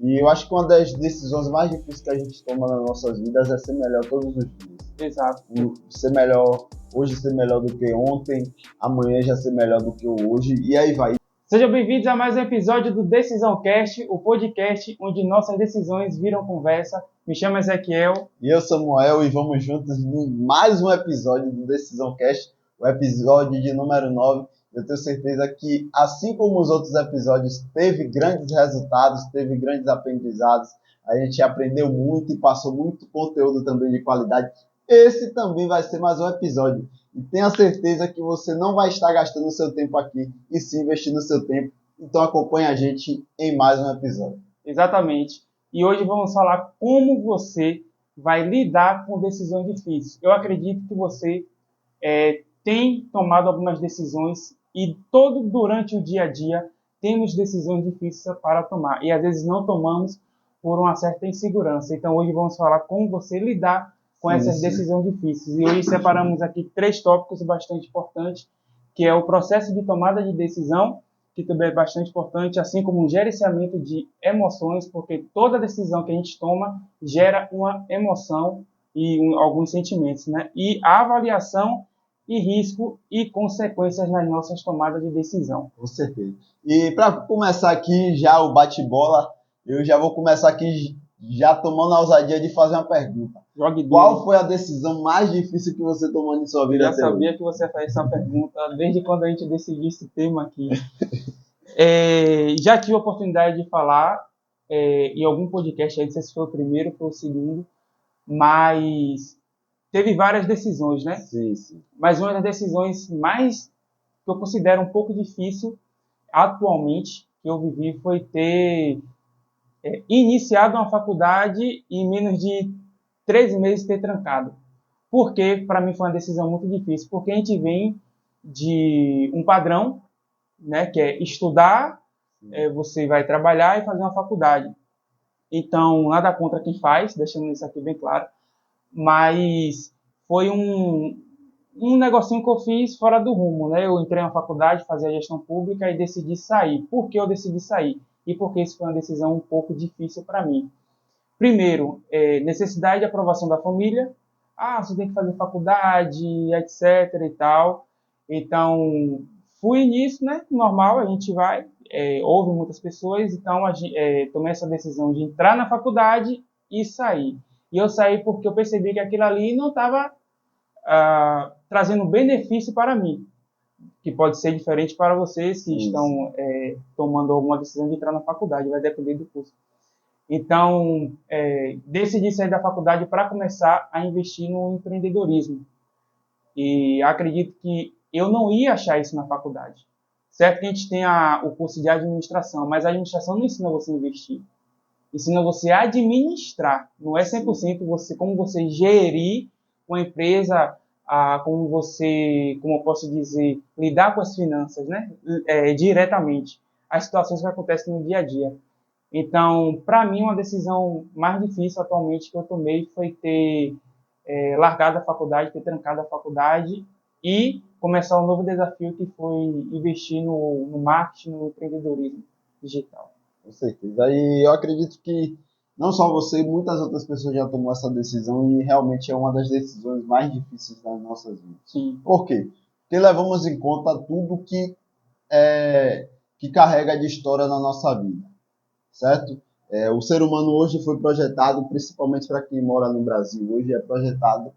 E eu acho que uma das decisões mais difíceis que a gente toma nas nossas vidas é ser melhor todos os dias. Exato. Ser melhor, hoje ser melhor do que ontem, amanhã já ser melhor do que hoje, e aí vai. Sejam bem-vindos a mais um episódio do Decisão Cast, o podcast onde nossas decisões viram conversa. Me chamo Ezequiel. E eu, Samuel, e vamos juntos em mais um episódio do Decisão Cast, o episódio de número 9. Eu tenho certeza que, assim como os outros episódios, teve grandes resultados, teve grandes aprendizados, a gente aprendeu muito e passou muito conteúdo também de qualidade. Esse também vai ser mais um episódio. E tenha certeza que você não vai estar gastando o seu tempo aqui, e sim investindo o seu tempo. Então acompanhe a gente em mais um episódio. Exatamente. E hoje vamos falar como você vai lidar com decisões difíceis. Eu acredito que você tem tomado algumas decisões e durante o dia a dia temos decisões difíceis para tomar. E às vezes não tomamos por uma certa insegurança. Então hoje vamos falar como você lidar com essas decisões difíceis. E hoje separamos aqui 3 tópicos bastante importantes, que é o processo de tomada de decisão, que também é bastante importante, assim como o gerenciamento de emoções, porque toda decisão que a gente toma gera uma emoção e alguns sentimentos, né? E a avaliação e risco e consequências nas nossas tomadas de decisão. Com certeza. E para começar aqui já o bate-bola, eu já vou começar aqui já tomando a ousadia de fazer uma pergunta. Qual foi a decisão mais difícil que você tomou em sua vida? Eu já sabia que você ia fazer essa pergunta desde quando a gente decidiu esse tema aqui. Já tive a oportunidade de falar em algum podcast, aí, não sei se foi o primeiro ou foi o segundo, mas teve várias decisões, né? Sim. Mas uma das decisões mais que eu considero um pouco difícil atualmente que eu vivi foi ter iniciado uma faculdade e em menos de 13 meses ter trancado. Porque para mim foi uma decisão muito difícil, porque a gente vem de um padrão, né, que é estudar, você vai trabalhar e fazer uma faculdade. Então, nada contra quem faz, deixando isso aqui bem claro, mas foi um negocinho que eu fiz fora do rumo, né? Eu entrei na faculdade, fazia gestão pública e decidi sair. Por que eu decidi sair? E porque isso foi uma decisão um pouco difícil para mim. Primeiro, necessidade de aprovação da família. Você tem que fazer faculdade, etc e tal. Então, fui nisso, né? Normal, a gente vai. Houve muitas pessoas, então tomei essa decisão de entrar na faculdade e sair. E eu saí porque eu percebi que aquilo ali não estava trazendo benefício para mim, que pode ser diferente para vocês que estão tomando alguma decisão de entrar na faculdade, vai depender do curso. Então, decidi sair da faculdade para começar a investir no empreendedorismo. E acredito que eu não ia achar isso na faculdade. Certo que a gente tem o curso de administração, mas a administração não ensina você a investir. Ensina você a administrar. Não é 100% como você gerir uma empresa, como eu posso dizer, lidar com as finanças, né? Diretamente. As situações que acontecem no dia a dia. Então, para mim, uma decisão mais difícil atualmente que eu tomei foi ter largado a faculdade, ter trancado a faculdade e começar um novo desafio que foi investir no marketing, no empreendedorismo digital. Com certeza. E eu acredito que não só você, muitas outras pessoas já tomou essa decisão e realmente é uma das decisões mais difíceis das nossas vidas. Sim. Por quê? Porque levamos em conta tudo que carrega de história na nossa vida, certo? O ser humano hoje foi projetado, principalmente para quem mora no Brasil, hoje é projetado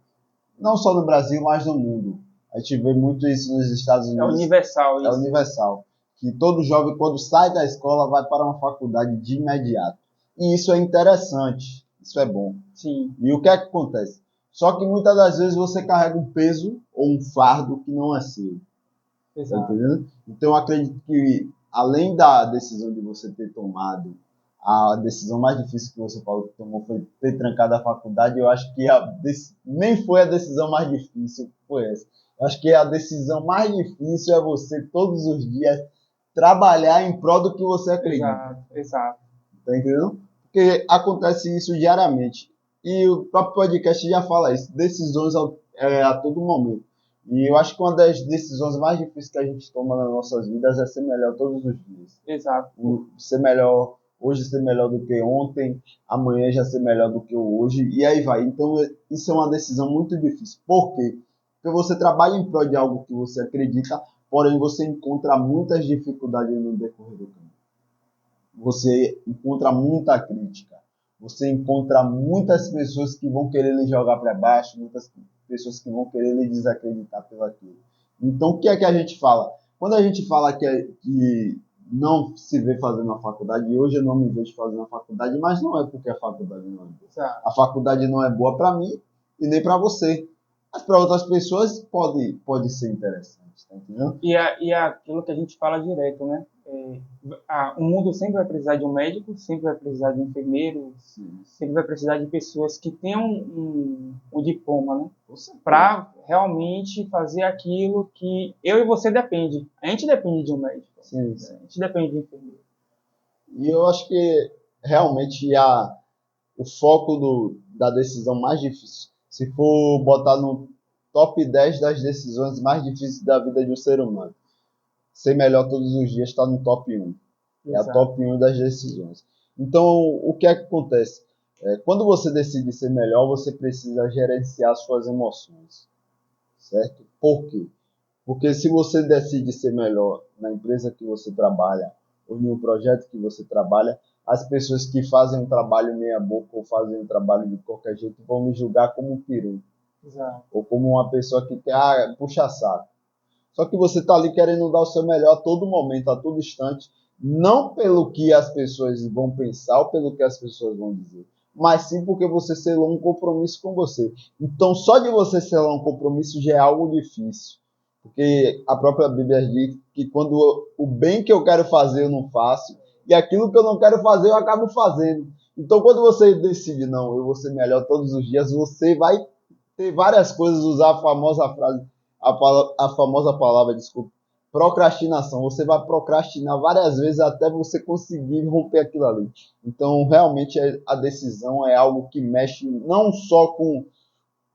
não só no Brasil, mas no mundo. A gente vê muito isso nos Estados Unidos. É universal isso. É universal. Que todo jovem, quando sai da escola, vai para uma faculdade de imediato. E isso é interessante, isso é bom. Sim. E o que é que acontece? Só que muitas das vezes você carrega um peso ou um fardo que não é seu. Exato. Tá entendendo? Então eu acredito que, além da decisão de você ter tomado, a decisão mais difícil que você falou que tomou foi ter trancado a faculdade, eu acho que nem foi a decisão mais difícil, foi essa. Eu acho que a decisão mais difícil é você, todos os dias, trabalhar em prol do que você acredita. Exato. Tá entendendo? Porque acontece isso diariamente. E o próprio podcast já fala isso, decisões a todo momento. E eu acho que uma das decisões mais difíceis que a gente toma nas nossas vidas é ser melhor todos os dias. Exato. Ser melhor hoje ser melhor do que ontem, amanhã já ser melhor do que hoje, e aí vai. Então, isso é uma decisão muito difícil. Por quê? Porque você trabalha em prol de algo que você acredita, porém você encontra muitas dificuldades no decorrer do caminho. Você encontra muita crítica. Você encontra muitas pessoas que vão querer lhe jogar para baixo, muitas pessoas que vão querer lhe desacreditar pelo aquilo. Então, o que é que a gente fala? Quando a gente fala que não se vê fazendo a faculdade, e hoje eu não me vejo fazendo a faculdade, mas não é porque a faculdade não é boa. A faculdade não é boa para mim e nem para você. Mas para outras pessoas pode ser interessante, tá entendendo? E é aquilo que a gente fala direto, né? O mundo sempre vai precisar de um médico, sempre vai precisar de um enfermeiro, sempre vai precisar de pessoas que tenham um diploma, né? Para realmente fazer aquilo que eu e você depende. A gente depende de um médico. Sim. A gente depende de um enfermeiro. E eu acho que realmente o foco da decisão mais difícil, se for botar no top 10 das decisões mais difíceis da vida de um ser humano, ser melhor todos os dias está no top 1. É a top 1 das decisões. Então, o que é que acontece? Quando você decide ser melhor, você precisa gerenciar suas emoções. Certo? Por quê? Porque se você decide ser melhor na empresa que você trabalha, ou em um projeto que você trabalha, as pessoas que fazem um trabalho meia boca ou fazem um trabalho de qualquer jeito vão me julgar como um peru. Exato. Ou como uma pessoa que quer puxar saco. Só que você está ali querendo dar o seu melhor a todo momento, a todo instante, não pelo que as pessoas vão pensar ou pelo que as pessoas vão dizer, mas sim porque você selou um compromisso com você. Então, só de você selar um compromisso já é algo difícil. Porque a própria Bíblia diz que quando o bem que eu quero fazer eu não faço, e aquilo que eu não quero fazer eu acabo fazendo. Então, quando você decide, não, eu vou ser melhor todos os dias, você vai ter várias coisas, usar a famosa frase, a famosa palavra, desculpa, procrastinação. Você vai procrastinar várias vezes até você conseguir romper aquilo ali. Então, realmente, a decisão é algo que mexe não só com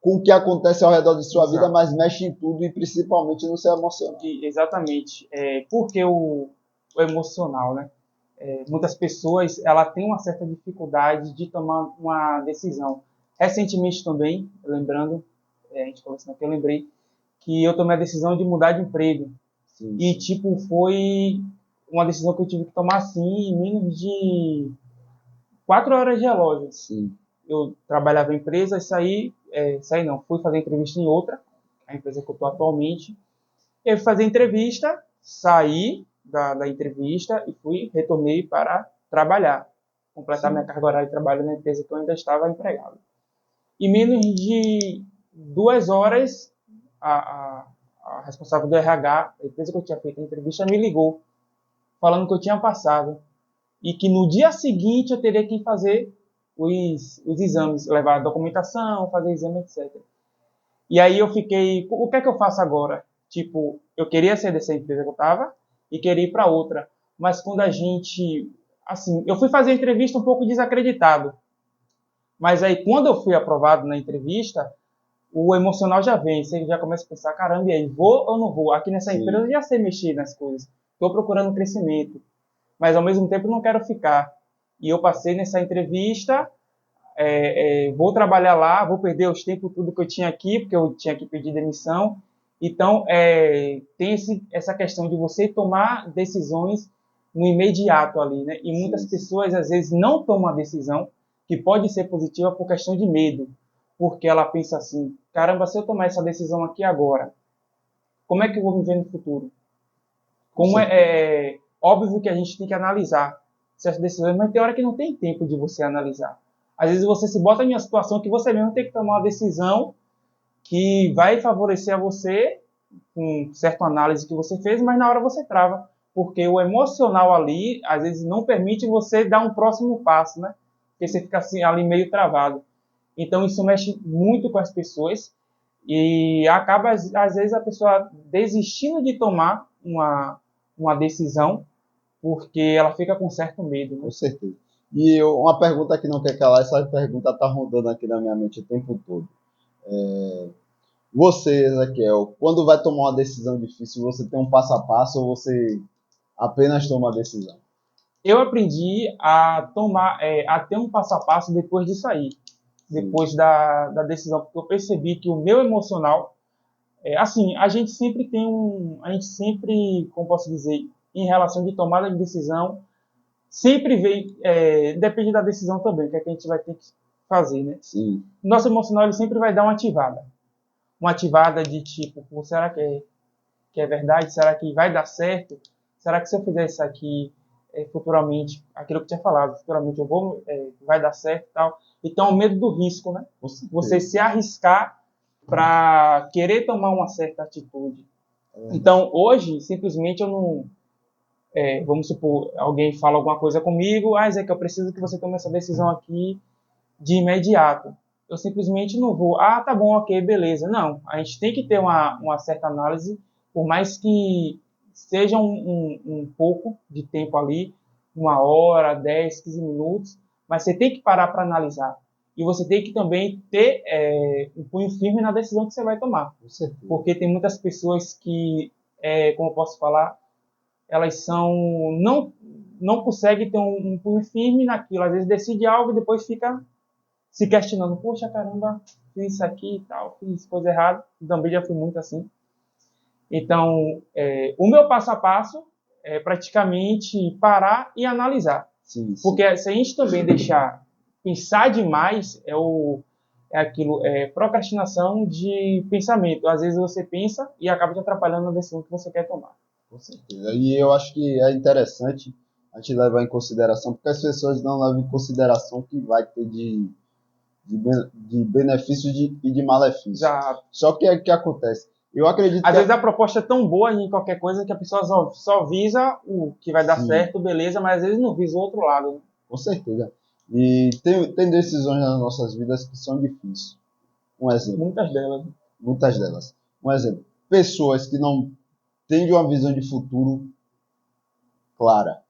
o que acontece ao redor de sua vida, mas mexe em tudo e principalmente no seu emocional. Exatamente. Porque o emocional, né? Muitas pessoas ela têm uma certa dificuldade de tomar uma decisão. Recentemente também, lembrando, a gente conversando aqui, eu lembrei que eu tomei a decisão de mudar de emprego. Sim. E, tipo, foi uma decisão que eu tive que tomar, assim, em menos de 4 horas de relógio. Sim. Eu trabalhava em empresa e fui fazer entrevista em outra, a empresa que eu estou atualmente. Eu fui fazer entrevista, saí da entrevista e retornei para trabalhar, completar minha carga horária de trabalho na empresa que eu ainda estava empregado. Em menos de 2 horas, a responsável do RH, a empresa que eu tinha feito a entrevista, me ligou, falando que eu tinha passado e que no dia seguinte eu teria que fazer os exames, levar a documentação, fazer exame, etc. E aí eu fiquei, o que é que eu faço agora? Tipo, eu queria sair dessa empresa que eu estava e queria ir para outra. Mas quando a gente, assim, eu fui fazer a entrevista um pouco desacreditado. Mas aí quando eu fui aprovado na entrevista, o emocional já vem, você já começa a pensar, caramba, e aí, vou ou não vou? Aqui nessa empresa eu já sei mexer nas coisas. Estou procurando crescimento, mas ao mesmo tempo não quero ficar. E eu passei nessa entrevista, vou trabalhar lá, vou perder os tempos tudo que eu tinha aqui, porque eu tinha que pedir demissão. Então, tem essa questão de você tomar decisões no imediato ali, né? E muitas pessoas, às vezes, não tomam a decisão que pode ser positiva por questão de medo, porque ela pensa assim, caramba, se eu tomar essa decisão aqui agora, como é que eu vou viver no futuro? Como é óbvio que a gente tem que analisar certas decisões, mas tem hora que não tem tempo de você analisar. Às vezes você se bota em uma situação que você mesmo tem que tomar uma decisão que vai favorecer a você com certa análise que você fez, mas na hora você trava, porque o emocional ali, às vezes, não permite você dar um próximo passo, né? Porque você fica assim, ali meio travado. Então, isso mexe muito com as pessoas e acaba, às vezes, a pessoa desistindo de tomar uma decisão porque ela fica com certo medo. Né? Com certeza. E uma pergunta que não quer calar, essa pergunta está rondando aqui na minha mente o tempo todo. Você, Ezequiel, quando vai tomar uma decisão difícil, você tem um passo a passo ou você apenas toma a decisão? eu aprendi a tomar, a ter um passo a passo depois de sair, depois da decisão, porque eu percebi que o meu emocional, assim, a gente sempre, como posso dizer, em relação de tomada de decisão, sempre vem, depende da decisão também, que é que a gente vai ter que fazer, né? Sim. Nosso emocional ele sempre vai dar uma ativada de tipo, pô, será que é verdade? Será que vai dar certo? Será que se eu fizer isso aqui futuramente, aquilo que eu tinha falado, futuramente vai dar certo e tal? Então, o medo do risco, né? Você se arriscar para querer tomar uma certa atitude. Então, hoje, simplesmente eu não... vamos supor, alguém fala alguma coisa comigo, Zé, que eu preciso que você tome essa decisão aqui de imediato. Eu simplesmente não vou, tá bom, ok, beleza. Não, a gente tem que ter uma certa análise, por mais que seja um pouco de tempo ali, 1 hora, 10, 15 minutos, mas você tem que parar para analisar. E você tem que também ter um punho firme na decisão que você vai tomar. Porque tem muitas pessoas que, como eu posso falar, elas não conseguem ter um punho firme naquilo. Às vezes decide algo e depois fica se questionando, poxa, caramba, fiz isso aqui e tal, fiz coisa errada. Também já fui muito assim. Então, o meu passo a passo é praticamente parar e analisar. Sim. Porque se a gente também deixar pensar demais, procrastinação de pensamento. Às vezes você pensa e acaba te atrapalhando na decisão que você quer tomar. Com certeza. E eu acho que é interessante a gente levar em consideração, porque as pessoas não levam em consideração o que vai ter de benefícios e de malefícios. Já. Só que o que acontece? Eu acredito Às vezes a proposta é tão boa em qualquer coisa que a pessoa só visa o que vai dar certo, beleza, mas às vezes não visa o outro lado. Né? Com certeza. E tem decisões nas nossas vidas que são difíceis. Um exemplo. Muitas delas. Um exemplo. Pessoas que não têm uma visão de futuro clara.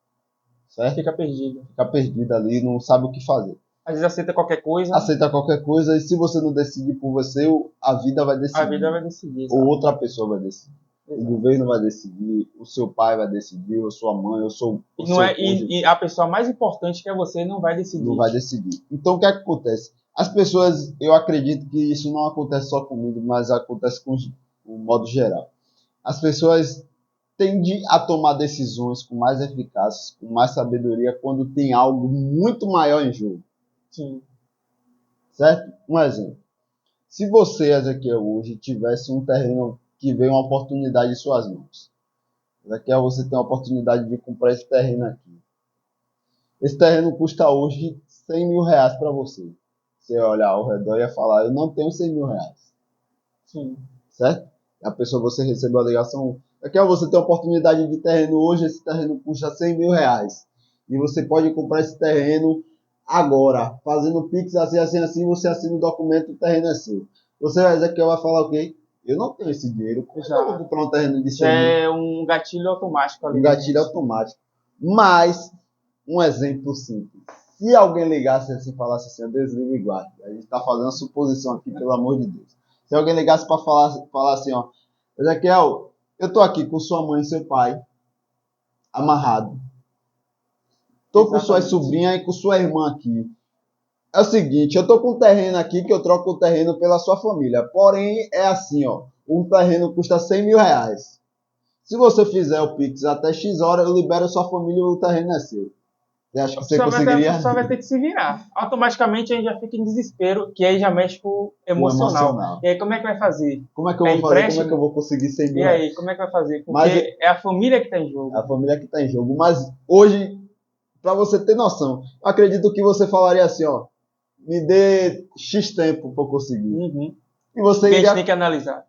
Certo? Fica perdida. Fica perdida ali, não sabe o que fazer. Às vezes aceita qualquer coisa. Aceita qualquer coisa, e se você não decidir por você, a vida vai decidir. A vida vai decidir. Ou outra pessoa vai decidir. Exato. O governo vai decidir, o seu pai vai decidir, ou sua mãe, ou seu... E a pessoa mais importante que é você não vai decidir. Não vai decidir. Então, o que é que acontece? As pessoas, eu acredito que isso não acontece só comigo, mas acontece com o modo geral. As pessoas tendem a tomar decisões com mais eficácia, com mais sabedoria, quando tem algo muito maior em jogo. Sim. Certo? Um exemplo. Se você, Ezequiel, hoje tivesse um terreno que veio uma oportunidade em suas mãos. Ezequiel, você tem a oportunidade de comprar esse terreno aqui. Esse terreno custa hoje 100 mil reais para você. Você olhar ao redor e ia falar, eu não tenho 100 mil reais. Sim. Certo? A pessoa, você recebeu a ligação, Ezequiel, você tem a oportunidade de terreno hoje, esse terreno custa 100 mil reais. E você pode comprar esse terreno agora, fazendo Pix assim, você assina o documento, o terreno é seu. Você, Ezequiel, vai falar o quê? Eu não tenho esse dinheiro. Como eu vou comprar um terreno de 100 mil? É um gatilho automático ali. Um gatilho automático. Mas, um exemplo simples. Se alguém ligasse assim e falasse assim, desliga e guarde. A gente está fazendo uma suposição aqui, pelo amor de Deus. Se alguém ligasse para falar assim, ó, Ezequiel, eu tô aqui com sua mãe e seu pai, amarrado. Tô com sua sobrinha e com sua irmã aqui. É o seguinte, eu tô com um terreno aqui que eu troco o terreno pela sua família. Porém, é assim, ó. Um terreno custa 100 mil reais. Se você fizer o Pix até X hora, eu libero a sua família e o terreno é seu. Você acha que você conseguiria? A pessoa vai ter que se virar. Automaticamente a gente já fica em desespero, que aí já mexe com o emocional. E aí como é que vai fazer? Como é que eu vou fazer? Como é que eu vou conseguir 100 mil reais? E aí, como é que vai fazer? Porque é a família que está em jogo. É a família que está em jogo. Mas hoje, para você ter noção, eu acredito que você falaria assim, ó, me dê X tempo para eu conseguir. Uhum. E você a gente tem que analisar.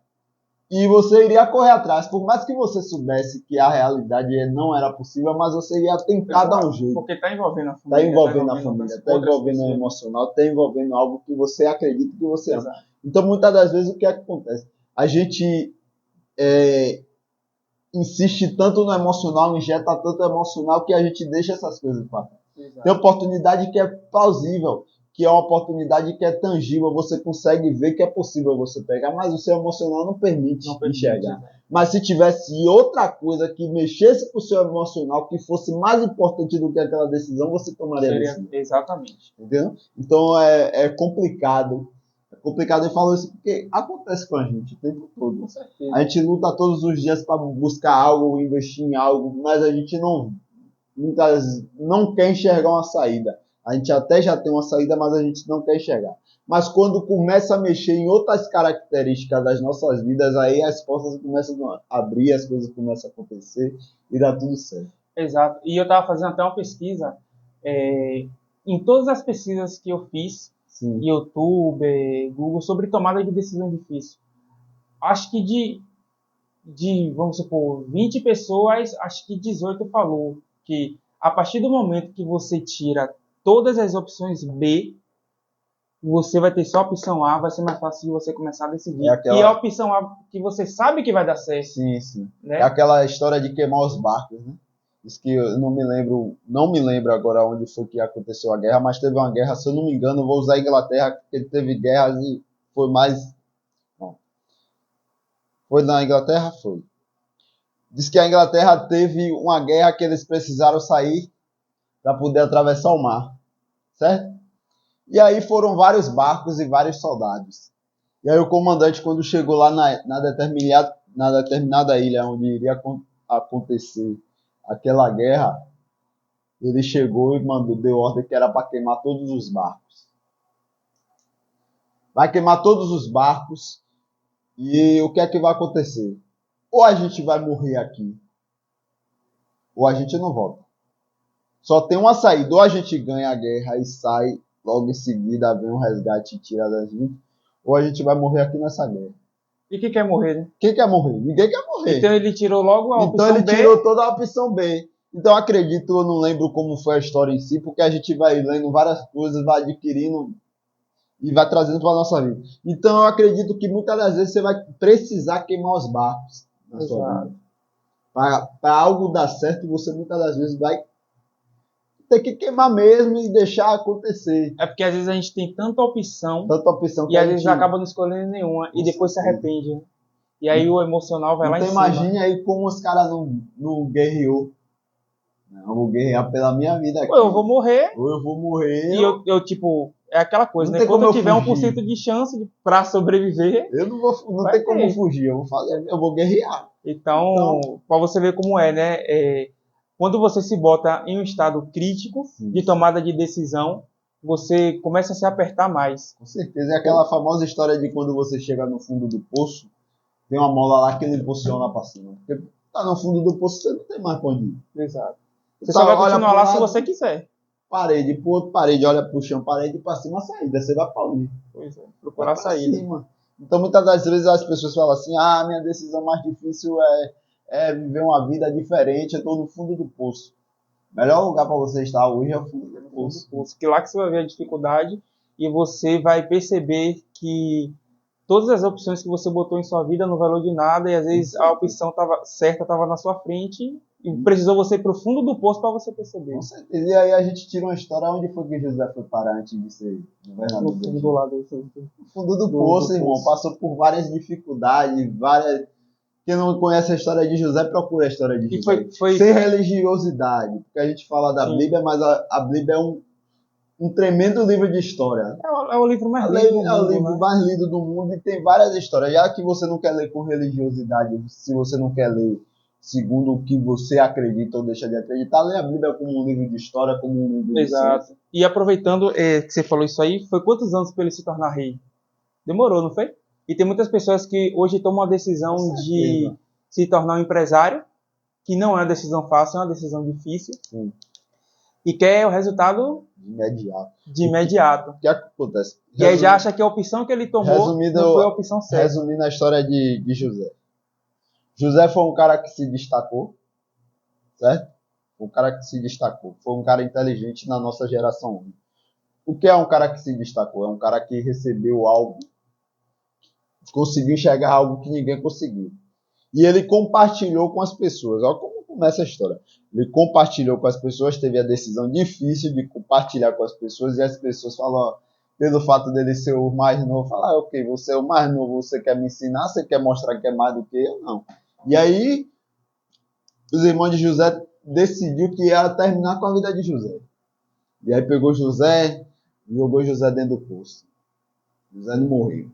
E você iria correr atrás, por mais que você soubesse que a realidade não era possível, mas você ia tentar dar um jeito. Porque está envolvendo a família. Está envolvendo a família, está envolvendo o emocional, está envolvendo algo que você acredita que você ama. Então, muitas das vezes, o que é que acontece? A gente insiste tanto no emocional, injeta tanto emocional, que a gente deixa essas coisas para trás. Tem oportunidade que é plausível, que é uma oportunidade que é tangível, você consegue ver que é possível você pegar, mas o seu emocional não permite enxergar. Mas se tivesse outra coisa que mexesse com o seu emocional, que fosse mais importante do que aquela decisão, você tomaria a decisão. Exatamente. Entendeu? Então é complicado. É complicado, eu falo isso porque acontece com a gente o tempo todo. Com certeza. A gente luta todos os dias para buscar algo, investir em algo, mas a gente não quer enxergar uma saída. A gente até já tem uma saída, mas a gente não quer enxergar. Mas quando começa a mexer em outras características das nossas vidas, aí as portas começam a abrir, as coisas começam a acontecer e dá tudo certo. Exato. E eu estava fazendo até uma pesquisa, em todas as pesquisas que eu fiz, Sim. YouTube, Google, sobre tomada de decisão difícil. Acho que vamos supor, 20 pessoas, acho que 18 falou que a partir do momento que você tira todas as opções B, você vai ter só a opção A, vai ser mais fácil de você começar a decidir. E a opção A que você sabe que vai dar certo. Sim, sim. Né? É aquela história de queimar os barcos, né? Isso que eu não me lembro agora onde foi que aconteceu a guerra, mas teve uma guerra, se eu não me engano, eu vou usar a Inglaterra, porque teve guerras e foi mais... Não. Foi na Inglaterra? Foi. Diz que a Inglaterra teve uma guerra que eles precisaram sair para poder atravessar o mar, certo? E aí foram vários barcos e vários soldados. E aí o comandante, quando chegou lá na determinada ilha onde iria acontecer aquela guerra, ele chegou e deu ordem que era para queimar todos os barcos. Vai queimar todos os barcos e o que é que vai acontecer? Ou a gente vai morrer aqui, ou a gente não volta. Só tem uma saída, ou a gente ganha a guerra e sai, logo em seguida vem um resgate e tira da gente, ou a gente vai morrer aqui nessa guerra. E quem quer morrer, né? Quem quer morrer? Ninguém quer morrer. Então ele tirou logo a opção B. Então ele tirou toda a opção B. Então acredito, eu não lembro como foi a história em si, porque a gente vai lendo várias coisas, vai adquirindo e vai trazendo para a nossa vida. Então eu acredito que muitas das vezes você vai precisar queimar os barcos na sua vida. Para algo dar certo, você muitas das vezes vai ter que queimar mesmo e deixar acontecer. É porque às vezes a gente tem tanta opção que e às vezes acaba não escolhendo nenhuma e depois se arrepende. Né? E aí o emocional vai lá em cima. Imagine aí como os caras não guerreou. Não, eu vou guerrear pela minha vida aqui. Ou eu vou morrer. Ou eu vou morrer. E eu tipo, é aquela coisa, né? Quando eu tiver 1% de chance pra sobreviver, não tem como fugir, eu vou guerrear. Então, pra você ver como é, né? Quando você se bota em um estado crítico de tomada de decisão, você começa a se apertar mais. Com certeza. É aquela famosa história de quando você chega no fundo do poço, tem uma mola lá que ele impulsiona pra cima. Porque tá no fundo do poço, você não tem mais pra onde ir. Exato. Você só vai continuar lá se você quiser. Parede pro outro, parede, olha pro chão, parede pra cima, a saída. Você vai pra onde? Pois é, procurar a saída. Então, muitas das vezes as pessoas falam assim, minha decisão mais difícil é viver uma vida diferente, eu tô no fundo do poço. Melhor lugar para você estar hoje é o fundo do poço. Que lá que você vai ver a dificuldade e você vai perceber que todas as opções que você botou em sua vida não valeu de nada e às vezes a opção certa estava na sua frente e precisou você ir para o fundo do poço para você perceber. Com certeza. E aí a gente tira uma história onde foi que José foi parar antes de ser governador. No fundo do lado. No fundo do poço, irmão. Passou por várias dificuldades, Quem não conhece a história de José, procura a história de José. Sem religiosidade. Porque a gente fala da Bíblia, mas a Bíblia é um tremendo livro de história. É o livro mais lido do mundo. É o livro mais lido do mundo e tem várias histórias. Já que você não quer ler com religiosidade, se você não quer ler segundo o que você acredita ou deixa de acreditar, lê a Bíblia como um livro de história, como um livro de ciência. E aproveitando que você falou isso aí, foi quantos anos para ele se tornar rei? Demorou, não foi? E tem muitas pessoas que hoje tomam a decisão de se tornar um empresário, que não é uma decisão fácil, é uma decisão difícil. Sim. E quer o resultado de imediato. O que acontece? E aí já acha que a opção que ele tomou não foi a opção certa. Resumindo a história de José. José foi um cara que se destacou, certo? Um cara que se destacou. Foi um cara inteligente na nossa geração. O que é um cara que se destacou? É um cara que recebeu algo, conseguiu enxergar algo que ninguém conseguiu. E ele compartilhou com as pessoas. Olha como começa a história. Ele compartilhou com as pessoas, teve a decisão difícil de compartilhar com as pessoas, e as pessoas falam, pelo fato dele ser o mais novo, falar, ok, você é o mais novo, você quer me ensinar, você quer mostrar que é mais do que eu? Não. E aí, os irmãos de José decidiu que ia terminar com a vida de José. E aí pegou José, jogou José dentro do poço. José não morreu.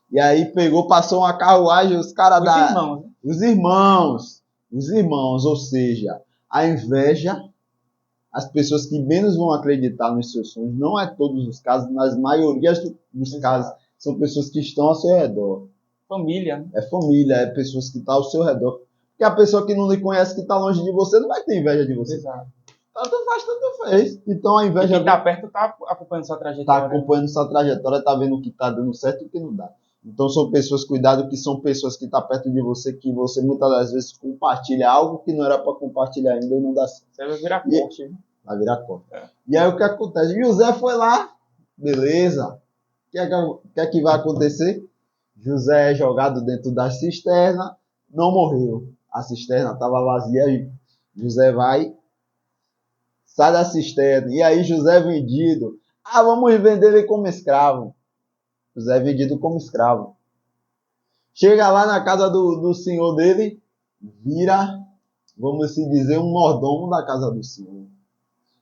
E aí pegou, passou uma carruagem, os caras da... irmãos, né? Os irmãos, ou seja, a inveja, as pessoas que menos vão acreditar nos seus sonhos, não é todos os casos, nas maiorias dos casos, são pessoas que estão ao seu redor. Família, né? É família, é pessoas que estão ao seu redor. Porque a pessoa que não lhe conhece, que está longe de você, não vai ter inveja de você. Exato. Tanto faz, tanto fez. Então a inveja... E quem está perto está acompanhando sua trajetória. Está acompanhando sua trajetória, está vendo o que está dando certo e o que não dá. Então são pessoas, cuidado, que são pessoas que estão perto de você, que você muitas das vezes compartilha algo que não era para compartilhar ainda e não dá certo. Você vai virar corte. Vai virar corte. E aí o que acontece? José foi lá, beleza. O que é que vai acontecer? José é jogado dentro da cisterna, não morreu. A cisterna estava vazia e José sai da cisterna. E aí José é vendido. Ah, vamos vender ele como escravo. José é vendido como escravo. Chega lá na casa do senhor dele, vira, vamos se dizer, um mordomo da casa do senhor.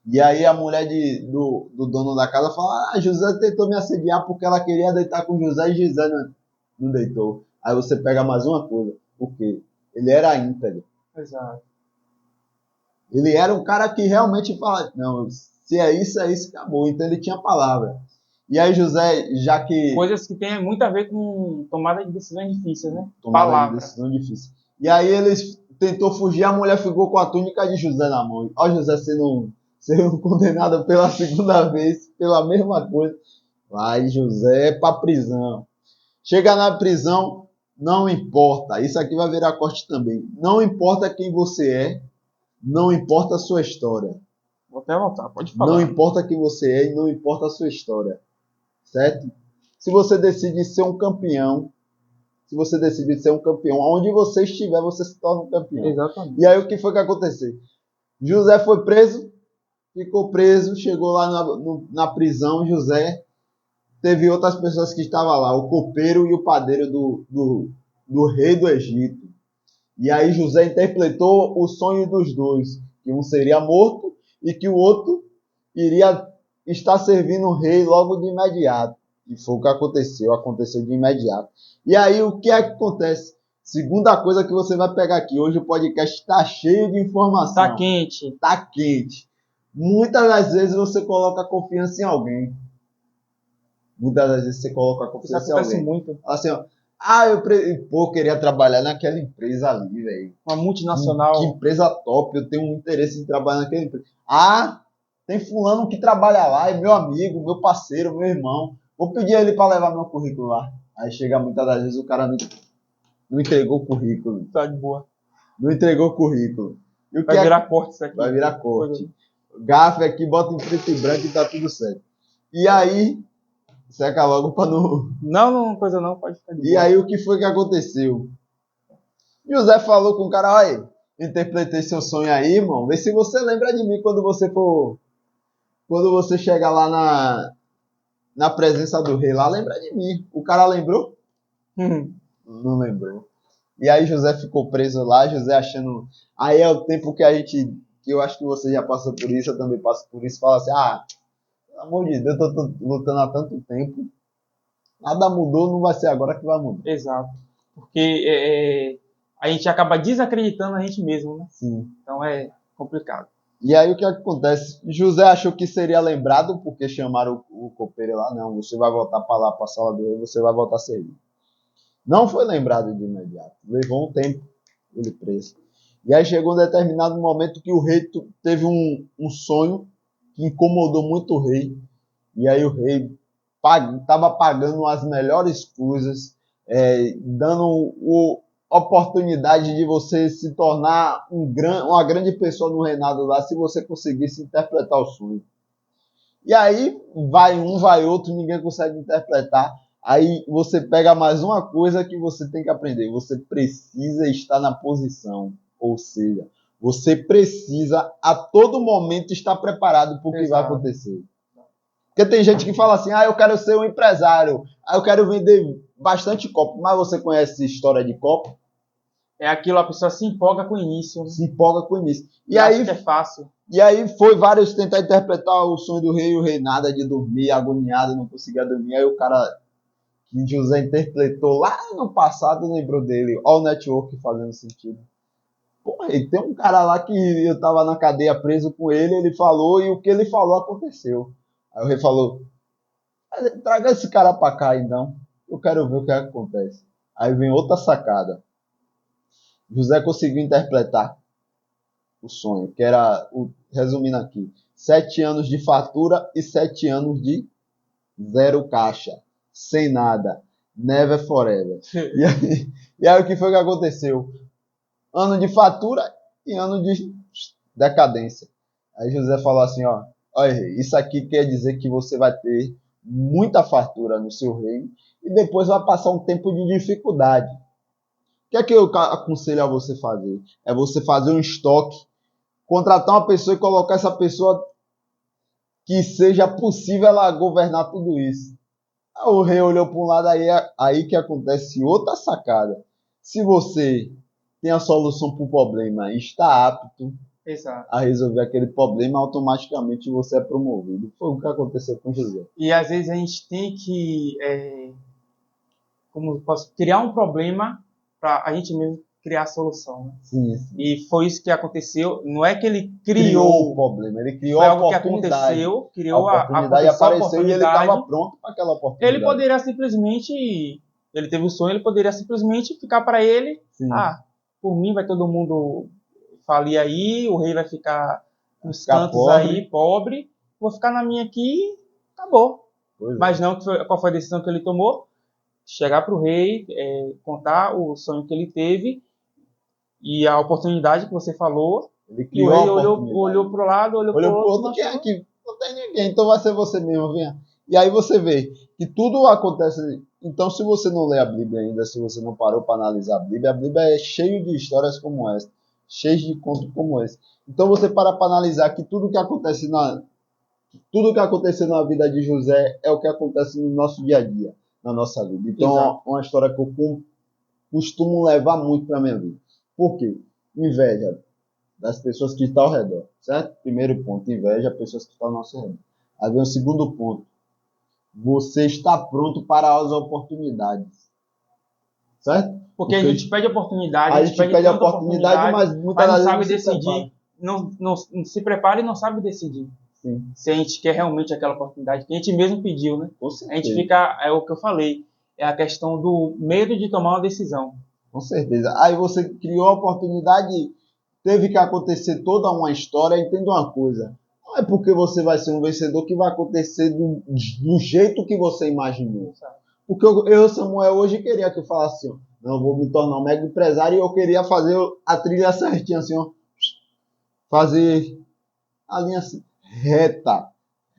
E aí a mulher do dono da casa fala, ah, José tentou me assediar porque ela queria deitar com José e José não deitou. Aí você pega mais uma coisa. O quê? Ele era íntegro. Exato. Ele era um cara que realmente fala, não, se é isso, acabou. Então ele tinha palavra. E aí José, já que... Coisas que tem muito a ver com tomada de decisões difíceis, né? Tomada de decisão difícil. E aí eles tentou fugir, a mulher ficou com a túnica de José na mão. Ó, José sendo condenado pela segunda vez, pela mesma coisa. Vai, José, pra prisão. Chega na prisão, não importa. Isso aqui vai virar corte também. Não importa quem você é, não importa a sua história. Vou até voltar, pode falar. Não importa quem você é e não importa a sua história. Certo? Se você decide ser um campeão, onde você estiver, você se torna um campeão. Exatamente. E aí o que foi que aconteceu? José foi preso, ficou preso, chegou lá na prisão. José teve outras pessoas que estavam lá, o copeiro e o padeiro do rei do Egito. E aí José interpretou o sonho dos dois, que um seria morto e que o outro iria estar servindo o rei logo de imediato. E foi o que aconteceu de imediato. E aí o que é que acontece? Segunda coisa que você vai pegar aqui, hoje o podcast está cheio de informação. Está quente. Está quente. Muitas das vezes você coloca confiança em alguém. Muitas das vezes você coloca confiança em alguém. Isso acontece muito. Assim, ó, eu queria trabalhar naquela empresa ali, velho. Uma multinacional. Que empresa top, eu tenho um interesse em trabalhar naquela empresa. Ah, tem fulano que trabalha lá, é meu amigo, meu parceiro, meu irmão. Vou pedir ele para levar meu currículo lá. Aí chega muitas das vezes o cara não entregou o currículo. Tá de boa. Não entregou o currículo. E o vai virar corte isso aqui. Vai virar corte. Gafe aqui, bota em preto e branco e tá tudo certo. E aí, seca logo para não... Não, coisa não, pode ficar de boa. E aí o que foi que aconteceu? José falou com o cara, olha, interpretei seu sonho aí, irmão. Vê se você lembra de mim quando você chegar lá na presença do rei lá, lembra de mim. O cara lembrou? Não lembrou. E aí José ficou preso lá, José achando... Aí é o tempo que eu acho que você já passou por isso, eu também passo por isso, fala assim, pelo amor de Deus, eu tô lutando há tanto tempo, nada mudou, não vai ser agora que vai mudar. Exato. Porque a gente acaba desacreditando a gente mesmo, né? Sim. Então é complicado. E aí o que acontece? José achou que seria lembrado porque chamaram o copeiro lá. Não, você vai voltar para lá, para a sala do rei, você vai voltar a servir. Não foi lembrado de imediato. Levou um tempo ele preso. E aí chegou um determinado momento que o rei teve um sonho que incomodou muito o rei. E aí o rei estava pagando as melhores coisas, dando oportunidade de você se tornar uma grande pessoa no reinado lá, se você conseguisse interpretar o sonho. E aí vai um, vai outro, ninguém consegue interpretar. Aí você pega mais uma coisa que você tem que aprender. Você precisa estar na posição. Ou seja, você precisa a todo momento estar preparado para o que vai acontecer. Porque tem gente que fala assim, eu quero ser um empresário, eu quero vender bastante copo. Mas você conhece história de copo? É aquilo, a pessoa se empolga com o início. Se empolga com o início. E aí, que é fácil. E aí foi vários tentar interpretar o sonho do rei, e o rei nada de dormir, agoniado, não conseguia dormir. Aí o cara que José interpretou lá no passado lembrou dele. Olha o network fazendo sentido. Porra, e tem um cara lá que eu tava na cadeia preso com ele falou, e o que ele falou aconteceu. Aí o rei falou, traga esse cara pra cá então, eu quero ver o que acontece. Aí vem outra sacada. José conseguiu interpretar o sonho, que era, resumindo aqui, 7 anos de fatura e 7 anos de zero caixa, sem nada, never forever. E aí o que foi que aconteceu? Ano de fatura e ano de decadência. Aí José falou assim, olha, isso aqui quer dizer que você vai ter muita fartura no seu reino e depois vai passar um tempo de dificuldade. O que é que eu aconselho a você fazer? É você fazer um estoque, contratar uma pessoa e colocar essa pessoa que seja possível ela governar tudo isso. Aí o rei olhou para um lado, aí que acontece outra sacada. Se você tem a solução para o problema e está apto a resolver aquele problema, automaticamente você é promovido. Foi o que aconteceu com José. E às vezes a gente tem que criar um problema para a gente mesmo criar a solução. Né? Sim. E foi isso que aconteceu. Não é que ele criou o problema, ele criou foi a algo oportunidade. Que aconteceu, criou a oportunidade apareceu e ele estava pronto para aquela oportunidade. Ele poderia simplesmente, ele teve o sonho, ele poderia simplesmente ficar para ele, por mim vai todo mundo falir aí, o rei vai ficar nos cantos pobre. Aí, pobre, vou ficar na minha aqui e acabou. Mas não, qual foi a decisão que ele tomou? Chegar para o rei, contar o sonho que ele teve e a oportunidade que você falou. Ele criou e o rei olhou para o lado, olhou para o outro. Quem é aqui? Não tem ninguém, então vai ser você mesmo, venha. E aí você vê que tudo acontece. Então, se você não lê a Bíblia ainda, se você não parou para analisar a Bíblia é cheio de histórias como essa, cheio de contos como esse. Então, você para analisar que tudo que aconteceu na vida de José é o que acontece no nosso dia a dia, na nossa vida. Então, é uma história que eu costumo levar muito para a minha vida. Por quê? Inveja das pessoas que estão ao redor, certo? Primeiro ponto, inveja das pessoas que estão ao nosso redor. Aí vem o segundo ponto. Você está pronto para as oportunidades. Certo? Porque a gente pede oportunidade. A gente pede oportunidade, mas muitas vezes não sabe decidir. Não se prepara e não sabe decidir. Sim. Se a gente quer realmente aquela oportunidade que a gente mesmo pediu, né? Com certeza. A gente fica, é o que eu falei, é a questão do medo de tomar uma decisão. Com certeza. Aí você criou a oportunidade, teve que acontecer toda uma história. Entenda uma coisa. Não é porque você vai ser um vencedor que vai acontecer do jeito que você imaginou. Porque eu, Samuel, hoje queria que eu falasse assim, não, vou me tornar um mega empresário e eu queria fazer a trilha certinha, assim, fazer a linha assim, reta.